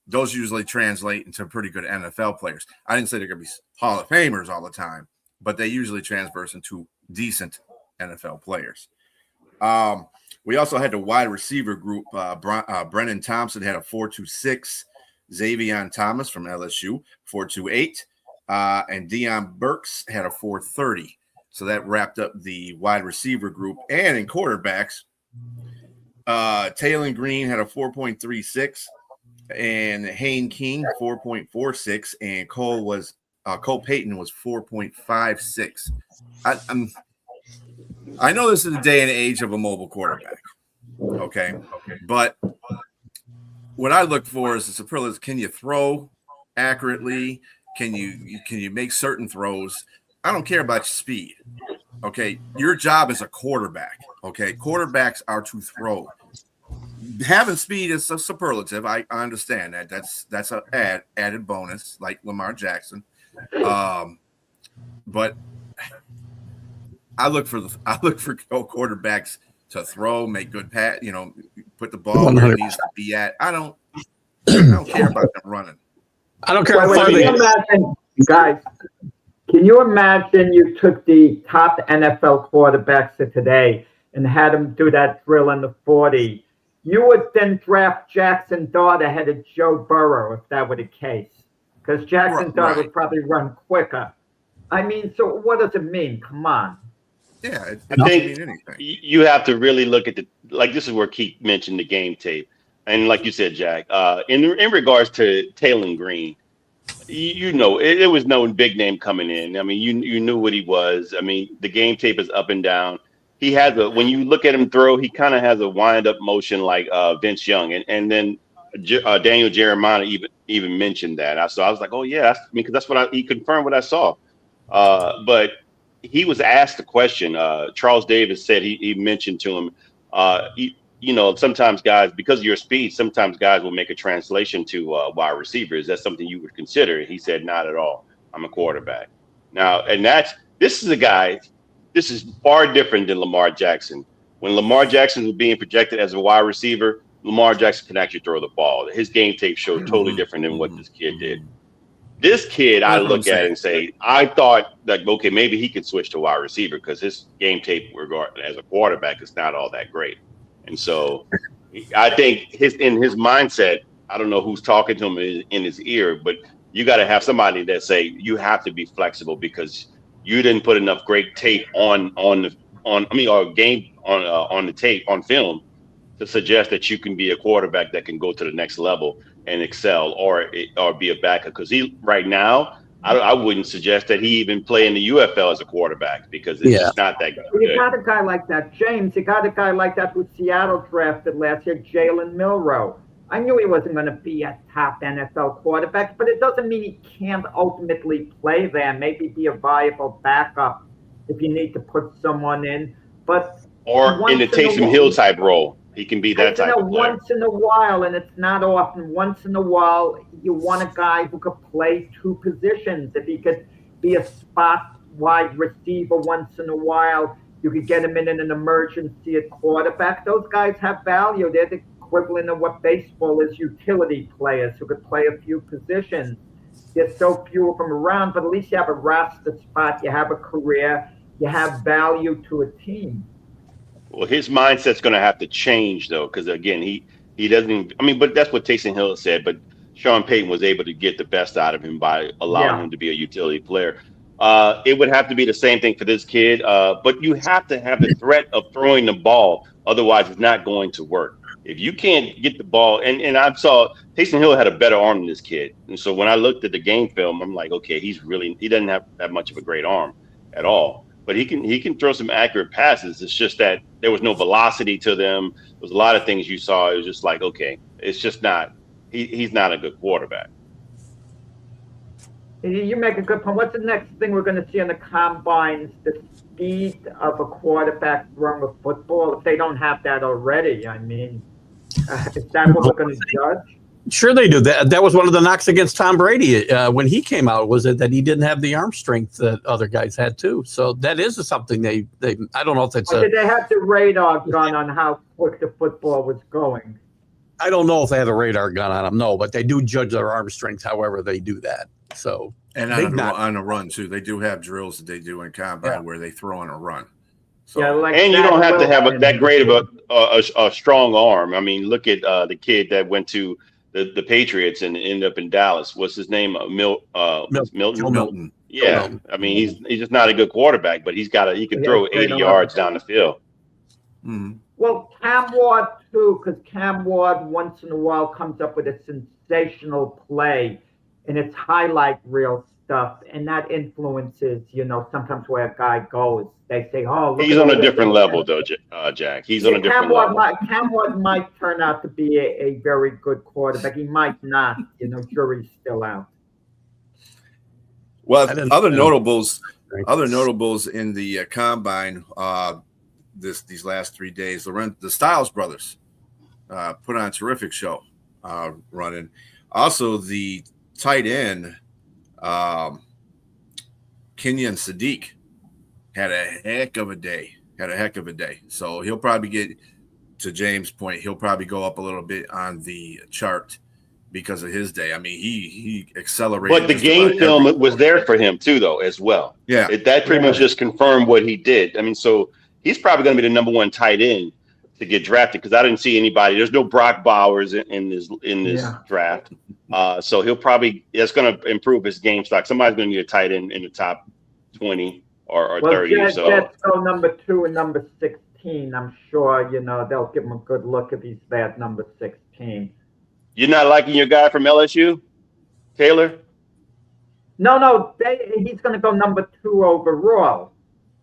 [SPEAKER 1] those usually translate into pretty good NFL players. I didn't say they're going to be Hall of Famers all the time, but they usually transverse into decent NFL players. We also had the wide receiver group. Brennan Thompson had a 4.26. Xavier Thomas from LSU, 4.28. And Deion Burks had a 4.30. So that wrapped up the wide receiver group. And in quarterbacks, Taylor Green had a 4.36. And Hayne King, 4.46. And Cole Payton was 4.56. I know this is the day and age of a mobile quarterback, okay? But what I look for is the superlatives. Can you throw accurately? Can you make certain throws? I don't care about your speed, okay? Your job as a quarterback, Okay, quarterbacks are to throw. Having speed is a superlative. I understand that. That's an added bonus, like Lamar Jackson. But I look for quarterbacks to throw, make good pass. Put the ball where it needs to be at. I don't care about them running.
[SPEAKER 2] I don't care how
[SPEAKER 4] Well,
[SPEAKER 2] far
[SPEAKER 4] can
[SPEAKER 2] they
[SPEAKER 4] you imagine, guys? Can you imagine you took the top NFL quarterbacks of today and had them do that drill in the 40? You would then draft Jackson Dart ahead of Joe Burrow if that were the case, because Jackson Dart would probably run quicker. I mean, so what does it mean? Come on.
[SPEAKER 1] Yeah, it
[SPEAKER 3] I
[SPEAKER 1] doesn't
[SPEAKER 3] think
[SPEAKER 1] mean anything.
[SPEAKER 3] you have to really look at this is where Keith mentioned the game tape. And like you said, Jack, in regards to Taylor Green, it was no big name coming in. I mean, you knew what he was. I mean, the game tape is up and down. He has when you look at him throw, he kind of has a wind up motion like Vince Young. And then Daniel Jeremiah even mentioned that. So I was like, oh yeah, because that's what he confirmed what I saw. But he was asked the question. Charles Davis said he mentioned to him, sometimes guys, because of your speed, sometimes guys will make a translation to wide receiver. Is that something you would consider? He said, not at all. I'm a quarterback. Now, and this is a guy, this is far different than Lamar Jackson. When Lamar Jackson was being projected as a wide receiver, Lamar Jackson can actually throw the ball. His game tape showed totally different than what this kid did. This kid, I look at and say, I thought that, okay, maybe he could switch to wide receiver because his game tape as a quarterback is not all that great. And so I think in his mindset, I don't know who's talking to him in his ear, but you got to have somebody that say you have to be flexible because you didn't put enough great tape on the tape on film to suggest that you can be a quarterback that can go to the next level and excel or be a backup. Because right now, I wouldn't suggest that he even play in the UFL as a quarterback because it's just not that good.
[SPEAKER 4] You got a guy like that, James. You got a guy like that who Seattle drafted last year, Jalen Milroe. I knew he wasn't going to be a top NFL quarterback, but it doesn't mean he can't ultimately play there. Maybe be a viable backup if you need to put someone in.
[SPEAKER 3] Or in the Taysom Hill type role. He can be that type of player.
[SPEAKER 4] Once in a while, and it's not often, once in a while, you want a guy who could play two positions. If he could be a spot wide receiver once in a while, you could get him in an emergency at quarterback. Those guys have value. They're the equivalent of what baseball is, utility players who could play a few positions. There's so few of them around, but at least you have a roster spot, you have a career, you have value to a team.
[SPEAKER 3] Well, his mindset's going to have to change, though, because, again, he doesn't even – I mean, but that's what Taysom Hill said. But Sean Payton was able to get the best out of him by allowing him to be a utility player. It would have to be the same thing for this kid. But you have to have the threat of throwing the ball. Otherwise, it's not going to work. If you can't get the ball – and I saw Taysom Hill had a better arm than this kid. And so when I looked at the game film, I'm like, okay, he doesn't have that much of a great arm at all. But he can throw some accurate passes. It's just that there was no velocity to them. There was a lot of things you saw. It was just like, okay, it's just not – he's not a good quarterback.
[SPEAKER 4] You make a good point. What's the next thing we're going to see on the combines? The speed of a quarterback throwing a football. If they don't have that already, I mean, is that what we're going to judge?
[SPEAKER 2] Sure they do. That was one of the knocks against Tom Brady when he came out, was that he didn't have the arm strength that other guys had too. So that is something they I don't know if it's
[SPEAKER 4] did they have the radar gun on how quick the football was going?
[SPEAKER 2] I don't know if they had a radar gun on them, no, but they do judge their arm strength however they do that. So
[SPEAKER 1] and on a run too. They do have drills that they do in combine where they throw on a run. So,
[SPEAKER 3] and you don't have to have that great of a strong arm. I mean, look at the kid that went to the Patriots and ended up in Dallas. What's his name? Milton.
[SPEAKER 1] Milton.
[SPEAKER 3] Yeah, Milton. I mean, he's just not a good quarterback, but he can throw 80 yards down the field.
[SPEAKER 1] Mm-hmm.
[SPEAKER 4] Well, Cam Ward too, because Cam Ward once in a while comes up with a sensational play, and it's highlight reel stuff, and that influences, sometimes where a guy goes. They say, "Oh,
[SPEAKER 3] he's on a different level, though, Jack. He's on a different level."
[SPEAKER 4] Cam Ward might turn out to be a very good quarterback. He might not. Jury's still out.
[SPEAKER 1] Well, other notables in the combine. these last 3 days. The Styles brothers put on a terrific show running. Also, the tight end, Kenyon Sadiq, had a heck of a day. So he'll probably get, to James' point, he'll probably go up a little bit on the chart because of his day. I mean, he accelerated.
[SPEAKER 3] But the game film was there for him too, though, as well.
[SPEAKER 1] Yeah,
[SPEAKER 3] that pretty much just confirmed what he did. I mean, so he's probably going to be the number one tight end to get drafted, because I didn't see anybody. There's no Brock Bowers in this draft, so it's going to improve his game stock. Somebody's going to need a tight end in the top 20 or 30 or so.
[SPEAKER 4] Jets go number 2 and number 16. I'm sure they'll give him a good look if he's that number 16.
[SPEAKER 3] You're not liking your guy from LSU, Taylor?
[SPEAKER 4] No, he's going to go number 2 overall.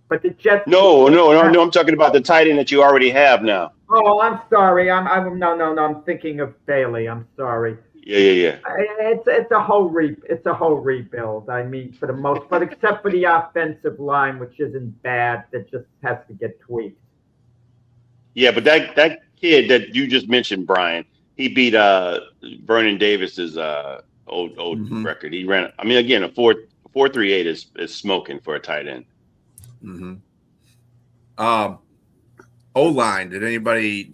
[SPEAKER 4] But the Jets.
[SPEAKER 3] No. I'm talking about the tight end that you already have now.
[SPEAKER 4] Oh, I'm sorry. I'm thinking of Bailey. I'm sorry.
[SPEAKER 3] Yeah.
[SPEAKER 4] It's a whole rebuild. I mean, for the most part, except for the offensive line, which isn't bad. That just has to get tweaked.
[SPEAKER 3] Yeah, but that kid that you just mentioned, Brian, he beat Vernon Davis's old record. He ran. I mean, again, a 4.38 is smoking for a tight end.
[SPEAKER 1] Mm-hmm. O-line. Did anybody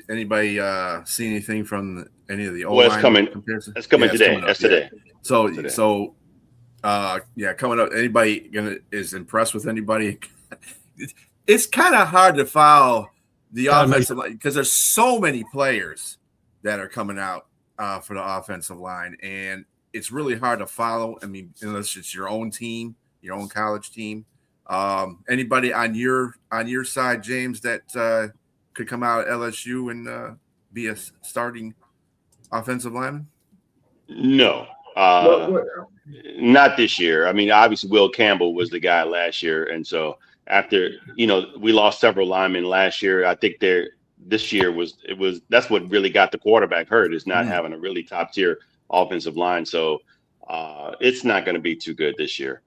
[SPEAKER 1] see anything from any of the O-line?
[SPEAKER 3] That's coming today. That's today.
[SPEAKER 1] So coming up. Anybody is impressed with anybody? It's kind of hard to follow the offensive line because there's so many players that are coming out for the offensive line, and it's really hard to follow. I mean, unless it's your own team, your own college team. Anybody on your side, James, that could come out at LSU and be a starting offensive lineman?
[SPEAKER 3] No, not this year. I mean, obviously Will Campbell was the guy last year, and so after we lost several linemen last year, I think this year that's what really got the quarterback hurt, is not having a really top tier offensive line. So it's not going to be too good this year.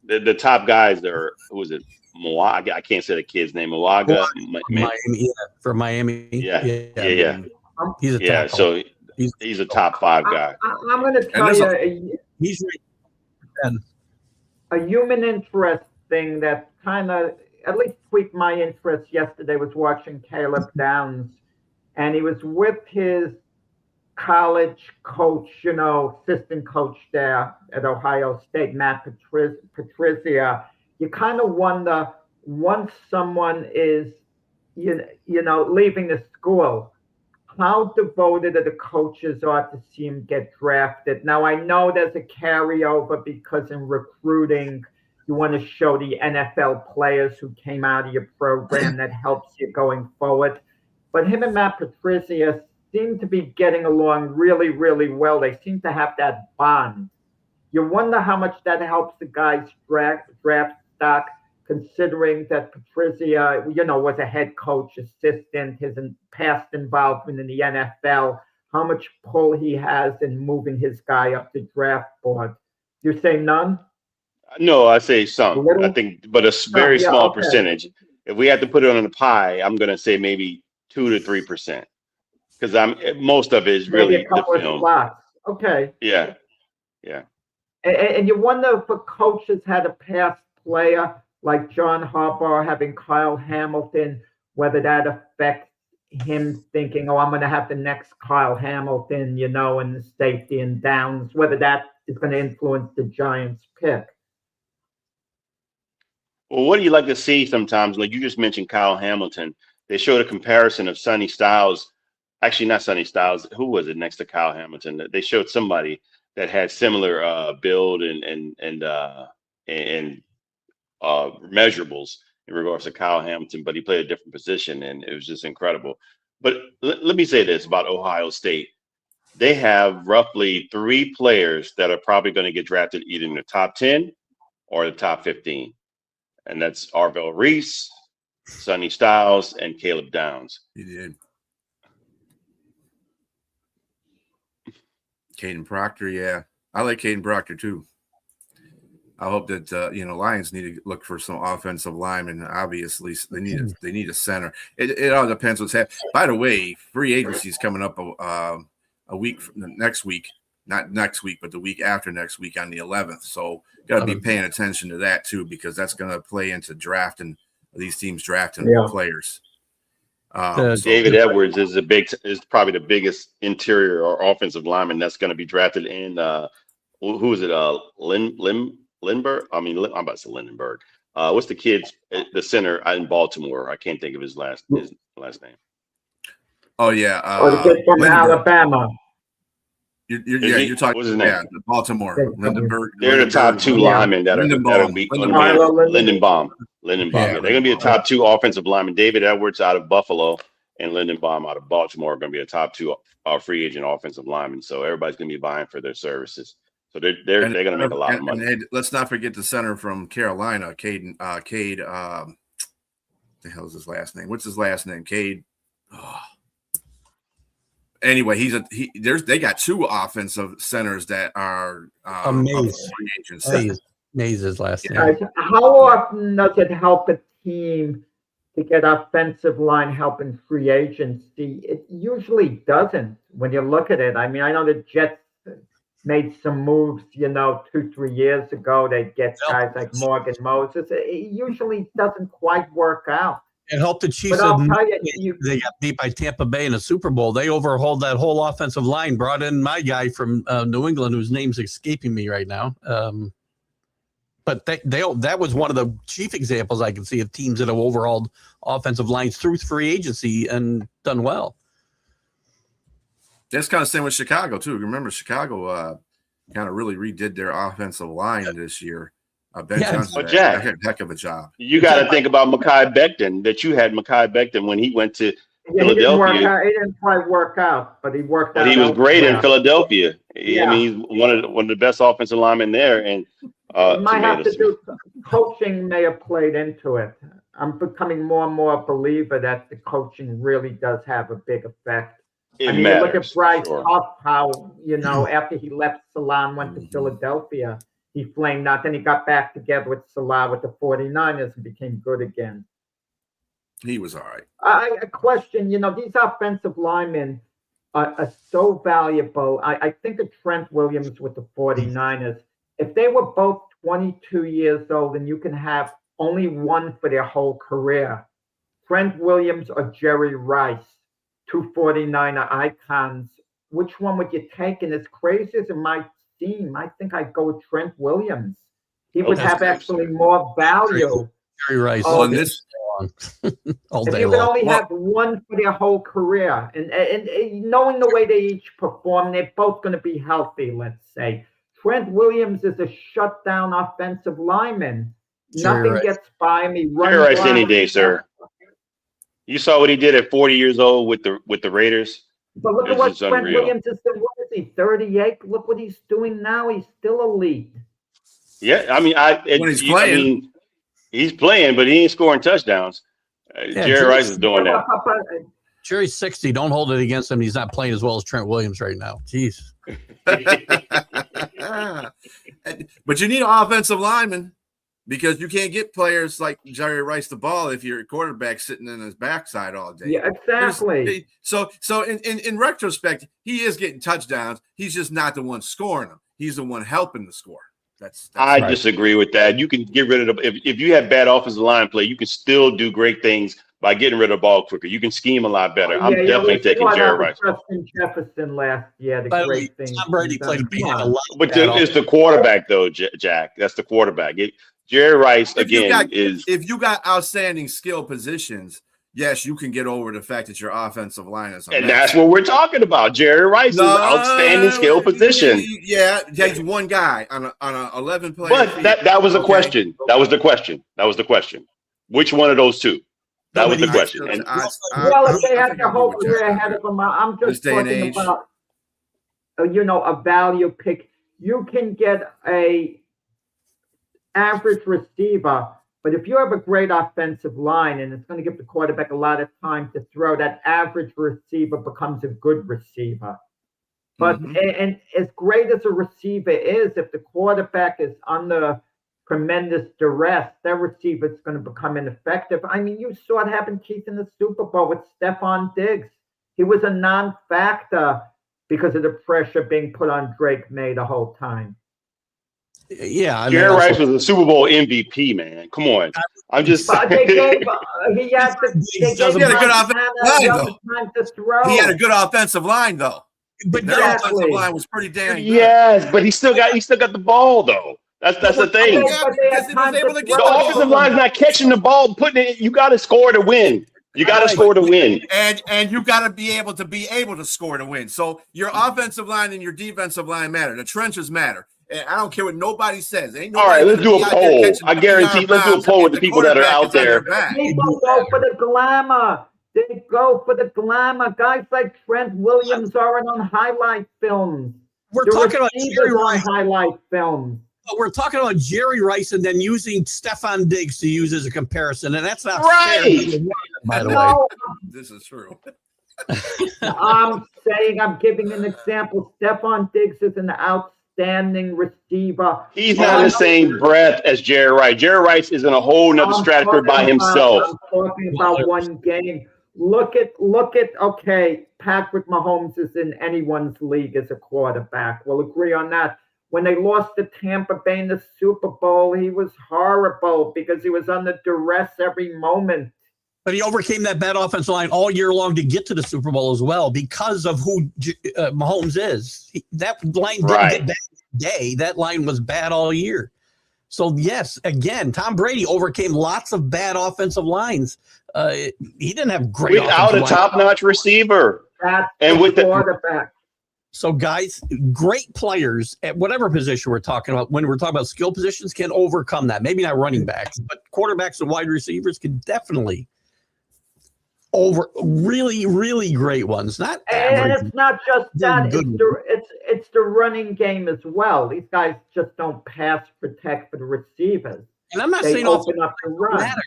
[SPEAKER 3] The top guys are, who is it? Moaga. I can't say the kid's name. Moaga.
[SPEAKER 2] Miami, for Miami.
[SPEAKER 3] Yeah.
[SPEAKER 2] He's a tackle.
[SPEAKER 3] So he's a top 5 guy.
[SPEAKER 4] I'm going to tell you,
[SPEAKER 2] he's
[SPEAKER 4] a human interest thing that kind of at least piqued my interest yesterday was watching Caleb Downs, and he was with his college coach, assistant coach there at Ohio State, Matt Patrizia. You kind of wonder, once someone is, leaving the school, how devoted the coaches are to see him get drafted. Now, I know there's a carryover because in recruiting, you want to show the NFL players who came out of your program that helps you going forward. But him and Matt Patrizia seem to be getting along really, really well. They seem to have that bond. You wonder how much that helps the guy's draft stock, considering that Patrizia, was a head coach assistant, his past involvement in the NFL, how much pull he has in moving his guy up the draft board. You say none?
[SPEAKER 3] No, I say some. I think, but a very small percentage. If we had to put it on the pie, I'm going to say maybe 2 to 3%. Because most of it is really the film.
[SPEAKER 4] Okay.
[SPEAKER 3] Yeah.
[SPEAKER 4] And you wonder if a coach has had a past player like John Harbaugh having Kyle Hamilton, whether that affects him thinking, I'm going to have the next Kyle Hamilton, in the safety and Downs, whether that is going to influence the Giants pick.
[SPEAKER 3] Well, what do you like to see sometimes? Like you just mentioned Kyle Hamilton. They showed a comparison of Sonny Styles. Actually, not Sonny Styles. Who was it next to Kyle Hamilton? They showed somebody that had similar build and measurables in regards to Kyle Hamilton, but he played a different position, and it was just incredible. But let me say this about Ohio State. They have roughly 3 players that are probably going to get drafted either in the top 10 or the top 15. And that's Arvell Reese, Sonny Styles, and Caleb Downs.
[SPEAKER 1] He did. Caden Proctor, yeah. I like Caden Proctor too. I hope that Lions need to look for some offensive linemen. Obviously, they need a center. It all depends what's happening. By the way, free agency is coming up a week from next week, not next week, but the week after next week on the 11th. So got to be paying attention to that too, because that's going to play into drafting these teams drafting players.
[SPEAKER 3] David Edwards is probably the biggest interior or offensive lineman that's going to be drafted in. Who is it? Lindbergh. I'm about to say Lindenberg. What's the kid's the center in Baltimore? I can't think of his last name.
[SPEAKER 1] Oh yeah,
[SPEAKER 4] the kid from Alabama.
[SPEAKER 1] You're talking. What's his name? Yeah, Baltimore. Lindenberg.
[SPEAKER 3] They're the top two linemen that'll be Lindenbaum. Yeah, they're going to be a top two offensive lineman. David Edwards out of Buffalo and Lindenbaum out of Baltimore are going to be a top two free agent offensive linemen. So everybody's going to be buying for their services. So they're going to make a lot of money.
[SPEAKER 1] And let's not forget the center from Carolina, Cade. What the hell is his last name? What's his last name? Cade. Oh. Anyway, they got two offensive centers that are
[SPEAKER 2] amazing
[SPEAKER 1] free agents.
[SPEAKER 2] Maze's last name.
[SPEAKER 4] How often does it help a team to get offensive line help in free agency? It usually doesn't when you look at it. I mean, I know the Jets made some moves, 2-3 years ago. They get guys like Morgan Moses. It usually doesn't quite work out.
[SPEAKER 2] It helped the Chiefs. They got beat by Tampa Bay in a Super Bowl. They overhauled that whole offensive line, brought in my guy from New England, whose name's escaping me right now. But that was one of the chief examples I can see of teams that have overhauled offensive lines through free agency and done well.
[SPEAKER 1] That's kind of the same with Chicago too. Remember, Chicago kind of really redid their offensive line this year. Ben Johnson did a heck of a job.
[SPEAKER 3] You got to think about Mekhi Becton. That you had Mekhi Becton when he went to Philadelphia.
[SPEAKER 4] He didn't quite work out, but he worked out.
[SPEAKER 3] But he was great in Philadelphia. Yeah. I mean, he's one of the best offensive linemen there. And
[SPEAKER 4] might have to do coaching may have played into it. I'm becoming more and more a believer that the coaching really does have a big effect.
[SPEAKER 3] You
[SPEAKER 4] look at Bryce Huff, how after he left Salah and went to Philadelphia, he flamed out. Then he got back together with Salah with the 49ers and became good again.
[SPEAKER 1] He was all right.
[SPEAKER 4] A question, these offensive linemen are so valuable. I think of Trent Williams with the 49ers. If they were both 22 years old and you can have only one for their whole career, Trent Williams or Jerry Rice, two 49er icons, which one would you take? And as crazy as it might seem, I think I'd go with Trent Williams. He would have actually more value.
[SPEAKER 2] Jerry Rice
[SPEAKER 1] on this
[SPEAKER 4] all day long. If you could only have one for their whole career, and knowing the way they each perform, they're both going to be healthy, let's say. Trent Williams is a shutdown offensive lineman. Nothing gets by me.
[SPEAKER 3] Jerry Rice any day, sir. You saw what he did at 40 years old with the Raiders.
[SPEAKER 4] But look at what Trent Williams is doing. What is he, 38? Look what he's doing now. He's still elite.
[SPEAKER 3] Yeah, I mean,
[SPEAKER 1] when he's playing,
[SPEAKER 3] he's playing, but he ain't scoring touchdowns. Jerry Rice is doing that.
[SPEAKER 2] Jerry's 60. Don't hold it against him. He's not playing as well as Trent Williams right now. Jeez.
[SPEAKER 1] But you need an offensive lineman because you can't get players like Jerry Rice the ball if your quarterback sitting in his backside all day.
[SPEAKER 4] Yeah, exactly.
[SPEAKER 1] So in retrospect, he is getting touchdowns. He's just not the one scoring them. He's the one helping the score.
[SPEAKER 3] I disagree with that. You can get rid of if you have bad offensive line play, you can still do great things by getting rid of the ball quicker. You can scheme a lot better. I'm definitely taking Jerry Rice.
[SPEAKER 4] Justin Jefferson last year, the great thing.
[SPEAKER 2] Tom Brady played behind a lot.
[SPEAKER 3] But it's the quarterback, though, Jack. That's the quarterback. Jerry Rice,
[SPEAKER 1] if you got outstanding skill positions, yes, you can get over the fact that your offensive line is.
[SPEAKER 3] And that's what we're talking about. Jerry Rice's outstanding skill position.
[SPEAKER 1] Yeah, he's one guy on an 11 player.
[SPEAKER 3] But that was the question. That was the question. Which one of those two? That was the question.
[SPEAKER 4] If they had their whole career ahead of them, I'm just talking about, a value pick. You can get a average receiver, but if you have a great offensive line and it's going to give the quarterback a lot of time to throw, that average receiver becomes a good receiver. But and as great as a receiver is, if the quarterback is under tremendous duress, their receiver's going to become ineffective. I mean, you saw it happen, Keith, in the Super Bowl with Stephon Diggs. He was a non-factor because of the pressure being put on Drake May the whole time.
[SPEAKER 2] Yeah,
[SPEAKER 3] Jerry Rice was a Super Bowl MVP, man. Come on, I'm just.
[SPEAKER 4] But they gave, he had
[SPEAKER 1] a good offensive line, though.
[SPEAKER 4] time to throw.
[SPEAKER 1] He had a good offensive line, though.
[SPEAKER 2] But
[SPEAKER 1] Their
[SPEAKER 4] Exactly.
[SPEAKER 1] offensive line was pretty damn good.
[SPEAKER 3] Yes, but he still got the ball though. That's the thing.
[SPEAKER 4] Okay, but they had
[SPEAKER 1] because he was
[SPEAKER 4] time
[SPEAKER 1] able
[SPEAKER 4] to
[SPEAKER 1] to get
[SPEAKER 3] The
[SPEAKER 4] throw.
[SPEAKER 3] offensive line's not catching the ball, putting it. You got to score to win. You got to score to win.
[SPEAKER 1] And you got to be able to score to win. So your offensive line and your defensive line matter. The trenches matter. And I don't care what nobody says. Ain't
[SPEAKER 3] All right, let's do a poll. I guarantee. Let's do a poll with the people that are out there.
[SPEAKER 4] People go for the glamour. They go for the glamour. Guys like Trent Williams aren't on highlight films.
[SPEAKER 2] we're
[SPEAKER 4] The
[SPEAKER 2] talking about
[SPEAKER 4] receivers
[SPEAKER 2] Jerry
[SPEAKER 4] on
[SPEAKER 2] Rice.
[SPEAKER 4] highlight films.
[SPEAKER 2] We're talking about Jerry Rice and then using Stephon Diggs to use as a comparison, and that's not
[SPEAKER 3] Right.
[SPEAKER 2] fair. By the way,
[SPEAKER 4] No,
[SPEAKER 1] This is true.
[SPEAKER 4] I'm saying I'm giving an example. Stephon Diggs is an outstanding receiver.
[SPEAKER 3] He's not in the same breath as Jerry Rice. Jerry Rice is in a whole nother stratosphere by himself.
[SPEAKER 4] I'm talking about one game. Look at. Okay, Patrick Mahomes is in anyone's league as a quarterback. We'll agree on that. When they lost to Tampa Bay in the Super Bowl, he was horrible because he was under duress every moment.
[SPEAKER 2] but he overcame that bad offensive line all year long to get to the Super Bowl as well because of who Mahomes is. That line didn't
[SPEAKER 3] Right.
[SPEAKER 2] get bad today. That line was bad all year. So yes, again, Tom Brady overcame lots of bad offensive lines. He didn't have great
[SPEAKER 3] Without a
[SPEAKER 2] offensive line.
[SPEAKER 3] top-notch receiver.
[SPEAKER 4] That's
[SPEAKER 3] And
[SPEAKER 4] the
[SPEAKER 3] with the-
[SPEAKER 4] quarterback.
[SPEAKER 2] So guys, great players at whatever position we're talking about, when we're talking about skill positions, can overcome that. Maybe not running backs, but quarterbacks and wide receivers can definitely over really, really great ones. Not
[SPEAKER 4] And
[SPEAKER 2] average.
[SPEAKER 4] it's not just that;
[SPEAKER 2] Good.
[SPEAKER 4] it's the running game as well. These guys just don't pass protect for the receivers.
[SPEAKER 2] And I'm not
[SPEAKER 4] They
[SPEAKER 2] saying
[SPEAKER 4] open up the run.
[SPEAKER 2] matter.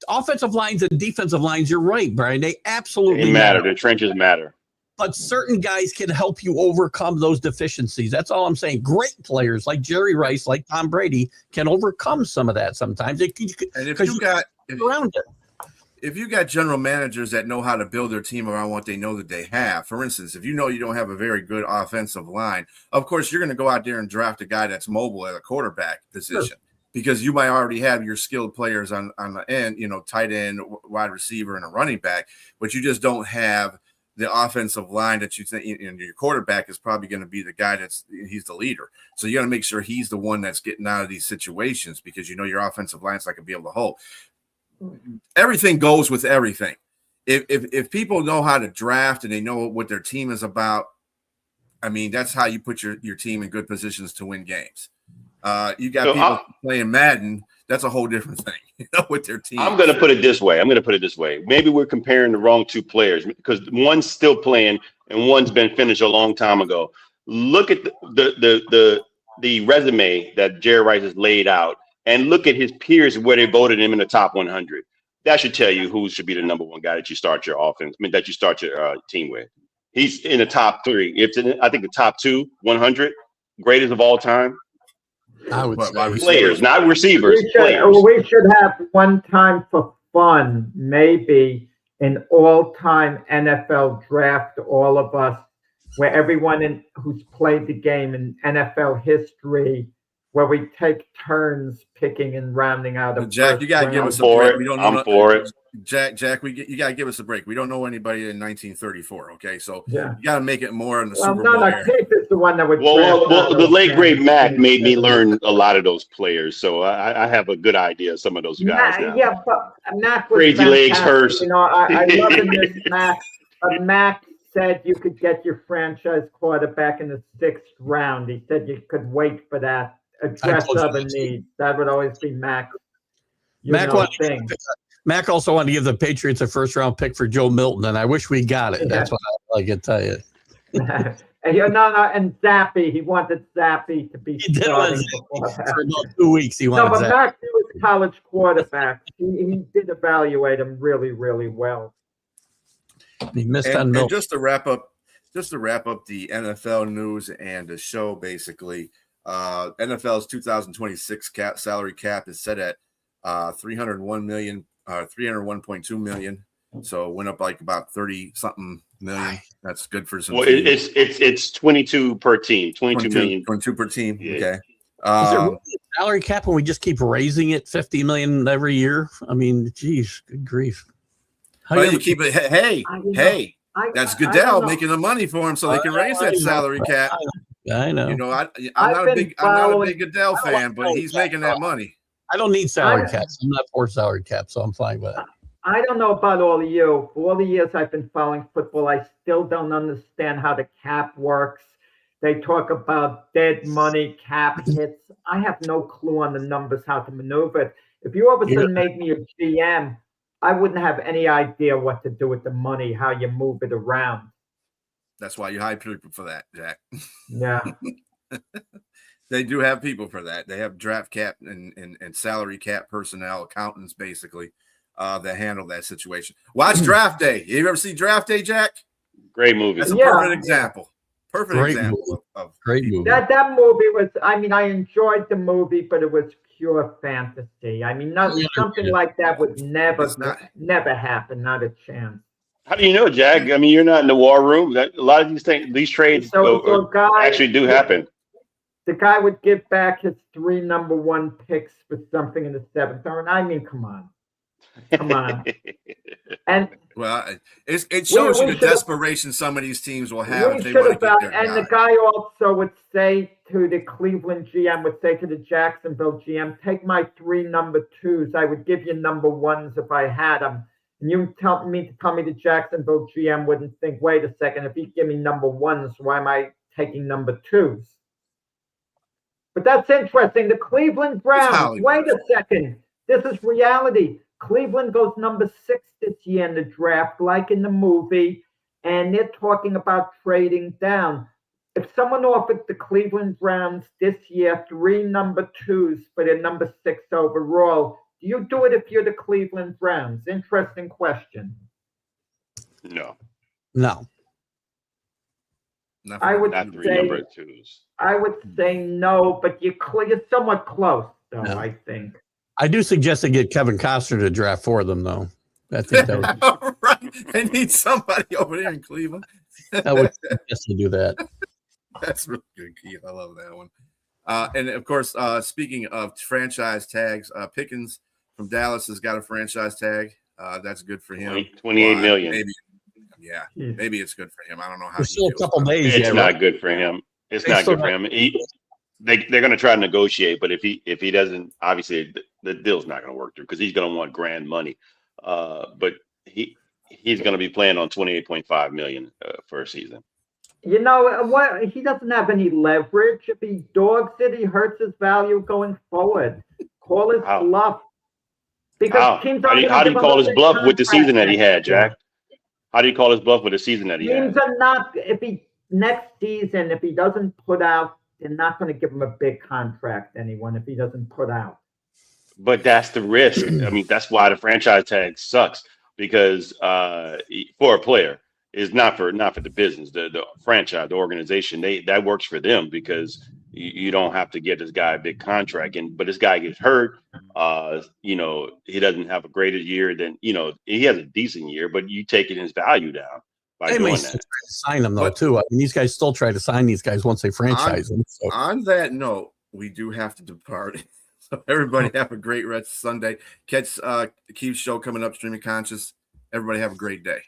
[SPEAKER 2] Offensive lines and defensive lines, you're right, Brian. They absolutely
[SPEAKER 3] They matter. The trenches matter.
[SPEAKER 2] But certain guys can help you overcome those deficiencies. That's all I'm saying. Great players like Jerry Rice, like Tom Brady, can overcome some of that sometimes.
[SPEAKER 1] And if you got general managers that know how to build their team around what they know that they have, for instance, if you know you don't have a very good offensive line, of course you're going to go out there and draft a guy that's mobile at a quarterback position because you might already have your skilled players on the end, tight end, wide receiver, and a running back, but you just don't have the offensive line that you think your quarterback is probably going to be the guy he's the leader. So you got to make sure he's the one that's getting out of these situations because your offensive line's not going to be able to hold. Everything goes with everything. If people know how to draft and they know what their team is about, I mean, that's how you put your team in good positions to win games. You got people playing Madden. That's a whole different thing, with their team.
[SPEAKER 3] I'm going to put it this way. Maybe we're comparing the wrong two players because one's still playing and one's been finished a long time ago. Look at the resume that Jerry Rice has laid out and look at his peers where they voted him in the top 100. That should tell you who should be the number one guy that you start your offense, that you start your team with. He's in the top 3. I think the top 2, 100 greatest of all time.
[SPEAKER 2] I would say
[SPEAKER 3] Players, not receivers.
[SPEAKER 4] We should have one time for fun, maybe an all-time NFL draft, all of us, where everyone who's played the game in NFL history, where we take turns picking and rounding out of.
[SPEAKER 1] Jack, you gotta give us a break. We don't know. I'm for it. Jack, you gotta give us a break. We don't know anybody in 1934. Okay, so you gotta make it more in the Super Bowl.
[SPEAKER 4] No, Keith is the one that would.
[SPEAKER 3] Well, the late great Mac made me learn a lot of those players, so I have a good idea of some of those guys now.
[SPEAKER 4] Yeah, but Mac was
[SPEAKER 3] Crazy Legs
[SPEAKER 4] fantastic.
[SPEAKER 3] Hurst.
[SPEAKER 4] I love him, this Mac. But Mac said you could get your franchise quarterback in the 6th round. He said you could wait for that. Address other needs. That would always be Mac. Thing.
[SPEAKER 2] Mac also wanted to give the Patriots a 1st-round pick for Joe Milton, and I wish we got it. That's what I can tell you.
[SPEAKER 4] And Zappy. He wanted Zappy to be starting
[SPEAKER 2] for about 2 weeks. He wanted
[SPEAKER 4] but
[SPEAKER 2] Zappy.
[SPEAKER 4] Mac was college quarterback. He did evaluate him really, really well.
[SPEAKER 2] He missed on Milton.
[SPEAKER 1] And just to wrap up the NFL news and the show, basically, NFL's 2026 salary cap is set at 301.2 million. So it went up like about 30 something million. That's good for some.
[SPEAKER 3] Well, it's 22 per team, 22 million.
[SPEAKER 1] 22 per team.
[SPEAKER 3] Yeah.
[SPEAKER 1] Okay.
[SPEAKER 2] Is there really a salary cap when we just keep raising it 50 million every year? I mean, geez, good grief.
[SPEAKER 1] But you keep it. Hey, that's Goodell making the money for him, so they can raise that salary cap.
[SPEAKER 2] I know.
[SPEAKER 1] You know, I'm not a big Goodell fan, but he's making that money.
[SPEAKER 2] I don't need salary caps. I'm not for salary cap, so I'm fine with it.
[SPEAKER 4] I don't know about all of you. For all the years I've been following football, I still don't understand how the cap works. They talk about dead money, cap hits. I have no clue on the numbers, how to maneuver it. If you all of a sudden made me a GM, I wouldn't have any idea what to do with the money, how you move it around.
[SPEAKER 1] That's why you hire people for that, Jack.
[SPEAKER 4] Yeah.
[SPEAKER 1] They do have people for that. They have draft cap and salary cap personnel, accountants, basically, that handle that situation. Watch Draft Day. You ever see Draft Day, Jack?
[SPEAKER 3] Great movie.
[SPEAKER 1] That's a perfect example. Perfect example of
[SPEAKER 2] great movie.
[SPEAKER 4] That movie was, I mean, I enjoyed the movie, but it was pure fantasy. I mean, something like that would never happen, not a chance.
[SPEAKER 3] How do you know, Jack? I mean, you're not in the war room. A lot of these things, these trades actually do happen.
[SPEAKER 4] The guy would give back his 3 number 1 picks for something in the 7th round. I mean, come on. And
[SPEAKER 1] well, it shows you the desperation some of these teams will have if they want to get their
[SPEAKER 4] guy. The guy also would say to the Cleveland GM, would say to the Jacksonville GM, take my 3 number 2s. I would give you number 1s if I had them. And you tell me the Jacksonville GM wouldn't think, wait a second, if he give me number 1s, why am I taking number 2s? But that's interesting. The Cleveland Browns, wait a second. This is reality. Cleveland goes number 6 this year in the draft, like in the movie, and they're talking about trading down. If someone offered the Cleveland Browns this year 3 number 2s for their number 6 overall, do you do it if you're the Cleveland Browns? Interesting question.
[SPEAKER 3] No.
[SPEAKER 4] I would
[SPEAKER 3] not 3
[SPEAKER 4] say
[SPEAKER 3] number 2s.
[SPEAKER 4] I would say no, but you're somewhat close, though. No. I think.
[SPEAKER 2] I do suggest they get Kevin Costner to draft for them, though. I think that would
[SPEAKER 1] right. They need somebody over there in Cleveland.
[SPEAKER 2] I would suggest to do that.
[SPEAKER 1] That's really good, Keith. I love that one. And of course, speaking of franchise tags, Pickens from Dallas has got a franchise tag. That's good for him.
[SPEAKER 3] 28 million.
[SPEAKER 1] Maybe, maybe it's good for him. I don't know how.
[SPEAKER 2] There's still a couple days.
[SPEAKER 3] It's not good for him. It's not good for him. They're going to try to negotiate, but if he doesn't, obviously the deal's not going to work through because he's going to want grand money. But he's going to be playing on 28.5 million for a season.
[SPEAKER 4] You know what? He doesn't have any leverage. If he dogs it, he hurts his value going forward. Call his bluff. Because
[SPEAKER 3] how do you call his bluff with the season that he had, Jack? How do you call his bluff with the season that he had?
[SPEAKER 4] Teams are not. If he next season, if he doesn't put out, they're not going to give him a big contract. Anyone if he doesn't put out.
[SPEAKER 3] But that's the risk. I mean, that's why the franchise tag sucks because for a player. Is not for the business, the franchise, the organization. That works for them because you don't have to get this guy a big contract. But this guy gets hurt. He doesn't have a greater year than he has a decent year, but you taking his value down by doing that.
[SPEAKER 2] Sign them though too. I mean, these guys still try to sign these guys once they franchise them. So.
[SPEAKER 1] On that note, we do have to depart. So everybody have a great rest of Sunday. Catch Keith's show coming up, Streaming Conscious. Everybody have a great day.